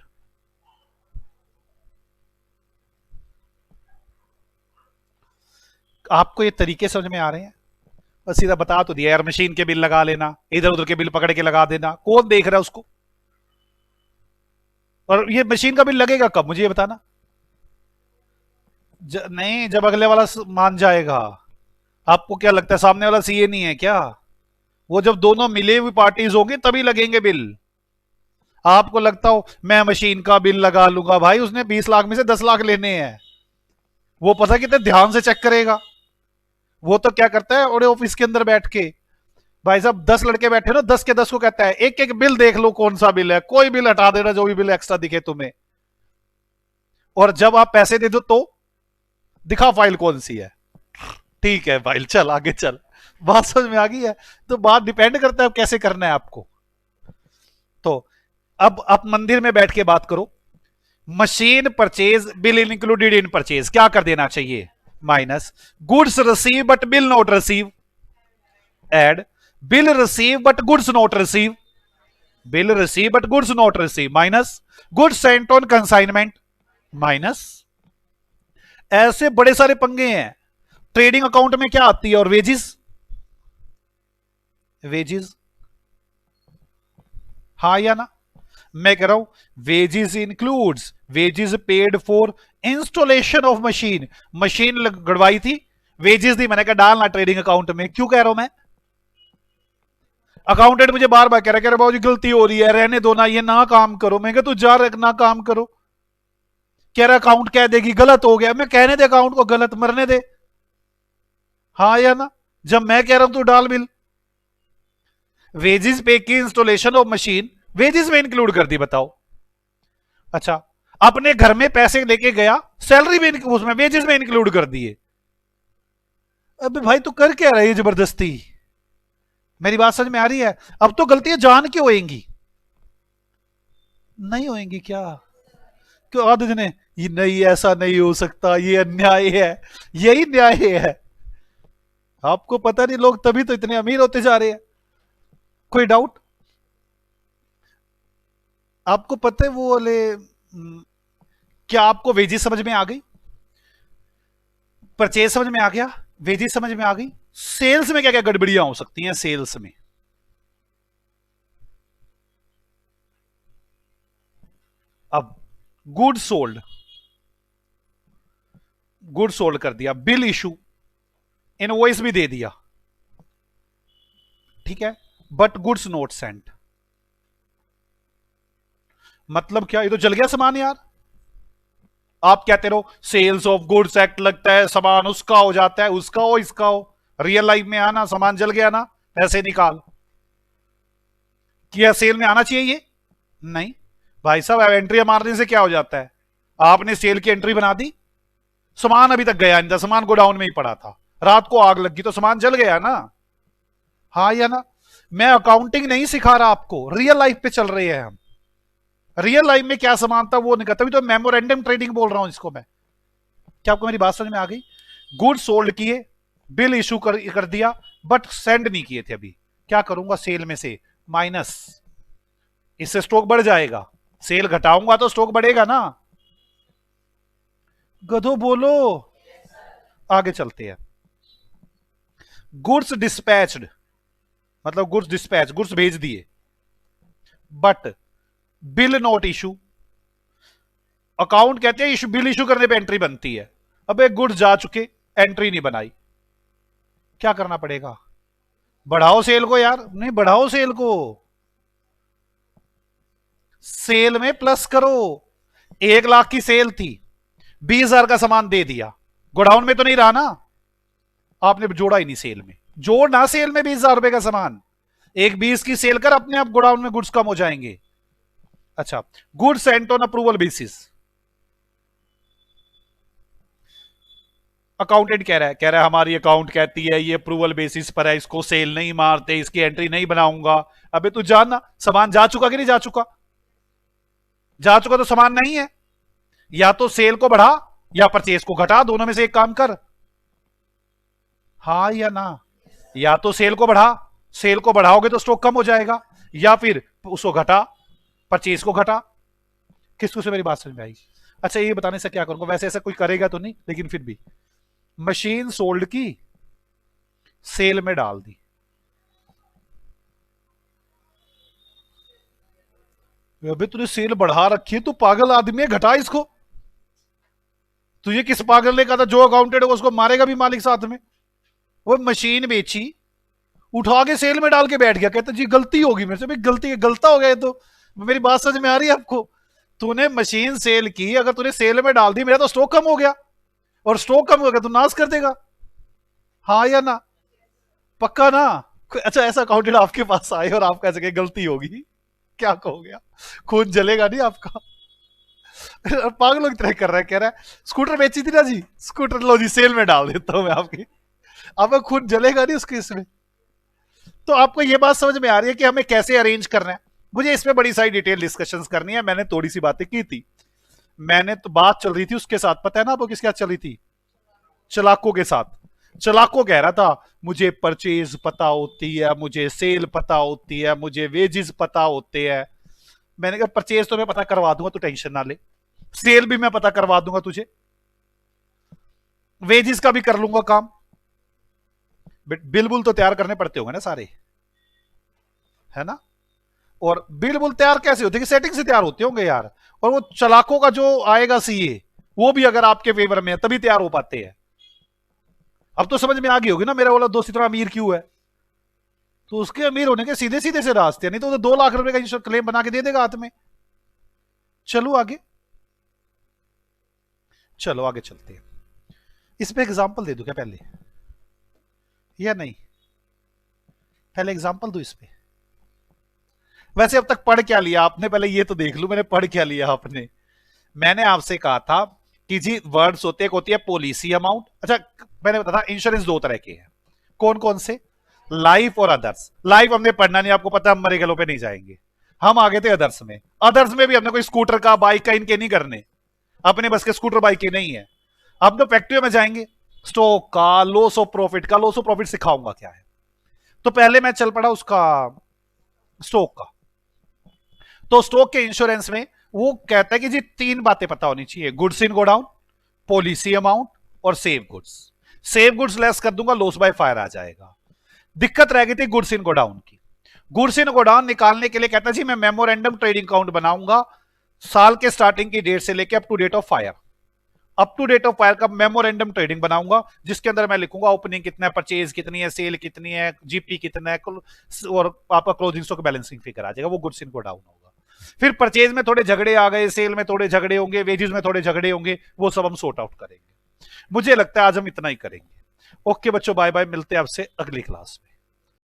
Speaker 1: आपको ये तरीके समझ में आ रहे हैं? बस सीधा बता तो दिया यार, मशीन के बिल लगा लेना, इधर उधर के बिल पकड़ के लगा देना, कौन देख रहा है उसको? और ये मशीन का बिल लगेगा कब, मुझे ये बताना। नहीं, जब अगले वाला मान जाएगा। आपको क्या लगता है सामने वाला सीए नहीं है क्या? वो जब दोनों मिले हुई पार्टीज होंगी तभी लगेंगे बिल। आपको लगता हो मैं मशीन का बिल लगा लूंगा? भाई उसने 20 लाख में से 10 लाख लेने हैं, वो पता कितने ध्यान से चेक करेगा। वो तो क्या करता है, और ऑफिस के अंदर बैठ के, भाई साहब 10 लड़के बैठे ना, 10 के 10 को कहता है एक एक बिल देख लो कौन सा बिल है, कोई बिल हटा देना जो भी बिल एक्स्ट्रा दिखे तुम्हें, और जब आप पैसे दे दो तो दिखा फाइल कौन सी है। ठीक है फाइल, चल आगे चल। बात समझ में आ गई है? तो बात डिपेंड करता है कैसे करना है आपको। तो अब आप मंदिर में बैठ के बात करो, machine purchase bill included in purchase, क्या कर देना चाहिए? Minus. Goods receive but bill not receive, add. Bill receive but goods not receive, bill receive but goods not receive, minus. Goods Saint on consignment, minus. ऐसे बड़े सारे पंगे हैं। ट्रेडिंग अकाउंट में क्या आती है? और वेजिस, वेजिस, हाँ या ना? मैं कह रहा हूं wages includes, wages paid for installation of machine, machine गड़वाई थी, वेजिस दी, मैंने कहा डालना ट्रेडिंग अकाउंट में। क्यों कह रहा हूं मैं? अकाउंटेंट मुझे बार बार कह रहा है बाबू जी गलती हो रही है, रहने दो ना, ये ना काम करो। मैं कहा तू जा ना काम करो। कह रहा अकाउंट कह देगी गलत हो गया। मैं कहने दे अकाउंट को गलत, मरने दे, हाँ या ना? जब मैं कह रहा हूं तू डाल बिल। वेजिस पे की इंस्टॉलेशन ऑफ मशीन वेजिस में इंक्लूड कर दी, बताओ। अच्छा, अपने घर में पैसे लेके गया, सैलरी में उसमें वेजिस में इंक्लूड कर दिए। अबे भाई तू कर क्या रही है जबरदस्ती? मेरी बात समझ में आ रही है? अब तो गलतियां जान के होएंगी, नहीं होएंगी क्या? क्यों आधे ने ये नहीं, ऐसा नहीं हो सकता, ये अन्याय है। यही न्याय है। आपको पता नहीं, लोग तभी तो इतने अमीर होते जा रहे हैं। कोई डाउट? आपको पता है वो वाले क्या आपको वेजिस समझ में आ गई? परचेज समझ में आ गया? वेजिस समझ में आ गई? सेल्स में क्या क्या गड़बड़ियां हो सकती हैं सेल्स में? अब गुड सोल्ड, गुड सोल्ड कर दिया, बिल इशू, इनवॉइस भी दे दिया, ठीक है, बट गुड्स नोट सेंट। मतलब क्या, ये तो जल गया सामान यार। आप कहते रहो सेल्स ऑफ गुड्स एक्ट लगता है, सामान उसका हो जाता है, उसका हो इसका हो। रियल लाइफ में आना, सामान जल गया ना, पैसे निकाल। क्या सेल में आना चाहिए ये? नहीं भाई साहब, एंट्री मारने से क्या हो जाता है? आपने सेल की एंट्री बना दी, सामान अभी तक गया नहीं था, सामान गोडाउन में ही पड़ा था, रात को आग लगी तो सामान जल गया ना। हाँ या ना? मैं अकाउंटिंग नहीं सिखा रहा आपको, रियल लाइफ पे चल रहे हैं हम। रियल लाइफ में क्या सामान था वो नहीं करता, तभी तो मेमोरेंडम ट्रेडिंग बोल रहा हूं इसको मैं। क्या आपको मेरी बात समझ में आ गई? गुड सोल्ड किए, बिल इशू कर दिया, बट सेंड नहीं किए थे अभी। क्या करूंगा, सेल में से माइनस, इससे स्टॉक बढ़ जाएगा। सेल घटाऊंगा तो स्टॉक बढ़ेगा ना। गधो बोलो। आगे चलते हैं। गुड्स डिस्पैच्ड, मतलब गुड्स डिस्पैच, गुड्स भेज दिए, but bill not issue. Account कहते हैं इशू, बिल इशू करने पे एंट्री बनती है। अब एक गुड्स जा चुके, एंट्री नहीं बनाई, क्या करना पड़ेगा? बढ़ाओ सेल को यार, नहीं बढ़ाओ सेल को, सेल में प्लस करो। 1 लाख की सेल थी, 20,000 का सामान दे दिया, गोडाउन में तो नहीं रहा ना, आपने जोड़ा ही नहीं सेल में। जोड़ना सेल में 20,000 रुपए का सामान, एक 20 की सेल कर, अपने आप गोडाउन में गुड्स कम हो जाएंगे। अच्छा, goods Saint on approval basis. Accountant कह रहा है हमारी अकाउंट कहती है ये अप्रूवल बेसिस पर है, इसको सेल नहीं मारते, इसकी एंट्री नहीं बनाऊंगा। अबे तू जानना, सामान जा चुका कि नहीं जा चुका? जा चुका तो सामान नहीं है, या तो सेल को बढ़ा या परचेज को घटा, दोनों में से एक काम कर। हाँ या ना? या तो सेल को बढ़ा, सेल को बढ़ाओगे तो स्टॉक कम हो जाएगा, या फिर उसको घटा, परचेज को घटा। किसको से मेरी बात समझ में आई? अच्छा, ये बताने से क्या करूंगा, वैसे ऐसा कोई करेगा तो नहीं, लेकिन फिर भी मशीन सोल्ड की, सेल में डाल दी। अबे तूने सेल बढ़ा रखी है, तू पागल आदमी है, घटा इसको। तुझे किस पागल ने कहा था जो अकाउंटेंट है उसको मारेगा भी मालिक साथ में? वो मशीन बेची, उठा के सेल में डाल के बैठ गया, कहता जी गलती होगी मेरे से। भाई गलती गलता हो गया तो, मेरी बात समझ में आ रही है आपको? तूने मशीन सेल की, अगर तूने सेल में डाल दी, मेरा तो स्टॉक कम हो गया, और स्टॉक कम हो गया तो नाश कर देगा। हाँ या ना? पक्का ना? अच्छा, ऐसा अकाउंटेंट आपके पास आए और आप कैसे गलती होगी, क्या कहोगे आप? खून जलेगा नहीं आपका? पागलों की तरह कर रहा है, कह रहा है स्कूटर बेची थी ना जी, स्कूटर लो जी सेल में डाल देता हूं मैं आपकी। अब खून जलेगा नहीं उसके इसमें। तो आपको ये बात समझ में आ रही है कि हमें कैसे अरेंज करना है? मुझे इसमें बड़ी सारी डिटेल डिस्कशंस करनी है, मैंने थोड़ी सी बातें की थी। मैंने तो बात चल रही थी उसके साथ, पता है ना आपको किसके साथ चल रही थी? चलाको के साथ। चलाको कह रहा था मुझे परचेज पता होती है, मुझे सेल पता होती है, मुझे वेजेस पता होते हैं। मैंने कहा परचेज तो मैं पता करवा दूंगा, तू टेंशन ना ले, सेल भी मैं पता करवा दूंगा तुझे, वेजेस का भी कर लूंगा काम। बिल बुल तो तैयार करने पड़ते होंगे ना सारे, है ना? और बिल बुल तैयार कैसे होते हैं, सेटिंग से तैयार होते होंगे यार। और वो चलाकों का जो आएगा सीए, वो भी अगर आपके फेवर में है तभी तैयार हो पाते हैं। अब तो समझ में आ गई होगी ना मेरा वाला दोस्त इतना अमीर क्यों है। तो उसके अमीर होने के सीधे सीधे से रास्ते, नहीं तो 2 लाख रुपए का क्लेम बना के दे देगा हाथ में। चलो आगे, चलो आगे चलते हैं। इस पे एग्जाम्पल दे दो क्या पहले, या नहीं? पहले एग्जाम्पल दो इस पे। वैसे अब तक पढ़ क्या लिया आपने, पहले ये तो देख लू मैंने पढ़ क्या लिया आपने। मैंने आपसे कहा था कि जी वर्ड्स होते, एक होती है पॉलिसी अमाउंट। अच्छा, मैंने बताया था इंश्योरेंस 2 तरह के हैं, कौन कौन से? लाइफ और अदर्स। लाइफ हमने पढ़ना नहीं, आपको पता, हम मरे गलों पे नहीं जाएंगे। हम आगे थे अदर्स में। अदर्स में भी हमने कोई स्कूटर का, बाइक का, इनके नहीं करने, अपने बस के स्कूटर बाइक के नहीं है। अब तो फैक्ट्री में जाएंगे, स्टॉक का, लॉस ऑफ प्रॉफिट का। लॉस ऑफ प्रॉफिट सिखाऊंगा क्या है। तो पहले मैं चल पड़ा उसका, स्टॉक का। तो स्टॉक के इंश्योरेंस में वो कहता है कि जी 3 बातें पता होनी चाहिए, goods in godown, policy amount और save goods. Same goods less कर दूंगा, लॉस बाय फायर आ जाएगा। दिक्कत रह गई थी गुड्स इन गोडाउन की। गुड्स इन गोडाउन निकालने के लिए कहता जी मैं मेमोरेंडम ट्रेडिंग अकाउंट बनाऊंगा साल के स्टार्टिंग की डेट से लेकर up to date of fire. Up to date of fire का मेमोरेंडम ट्रेडिंग बनाऊंगा जिसके अंदर मैं लिखूंगा ओपनिंग कितना है, परचेज कितनी है, सेल कितनी है, जीपी कितना है, और आपका क्लोजिंग स्टॉक बैलेंसिंग फिगर आ जाएगा, वो गुड्स इन गोडाउन होगा। फिर परचेज में थोड़े झगड़े आ गए, सेल में थोड़े झगड़े होंगे, वेजेस में थोड़े झगड़े होंगे, वो सब हम सॉर्ट आउट करेंगे। मुझे लगता है आज हम इतना ही करेंगे। ओके बच्चों, बाय बाय, मिलते हैं आपसे अगली क्लास में।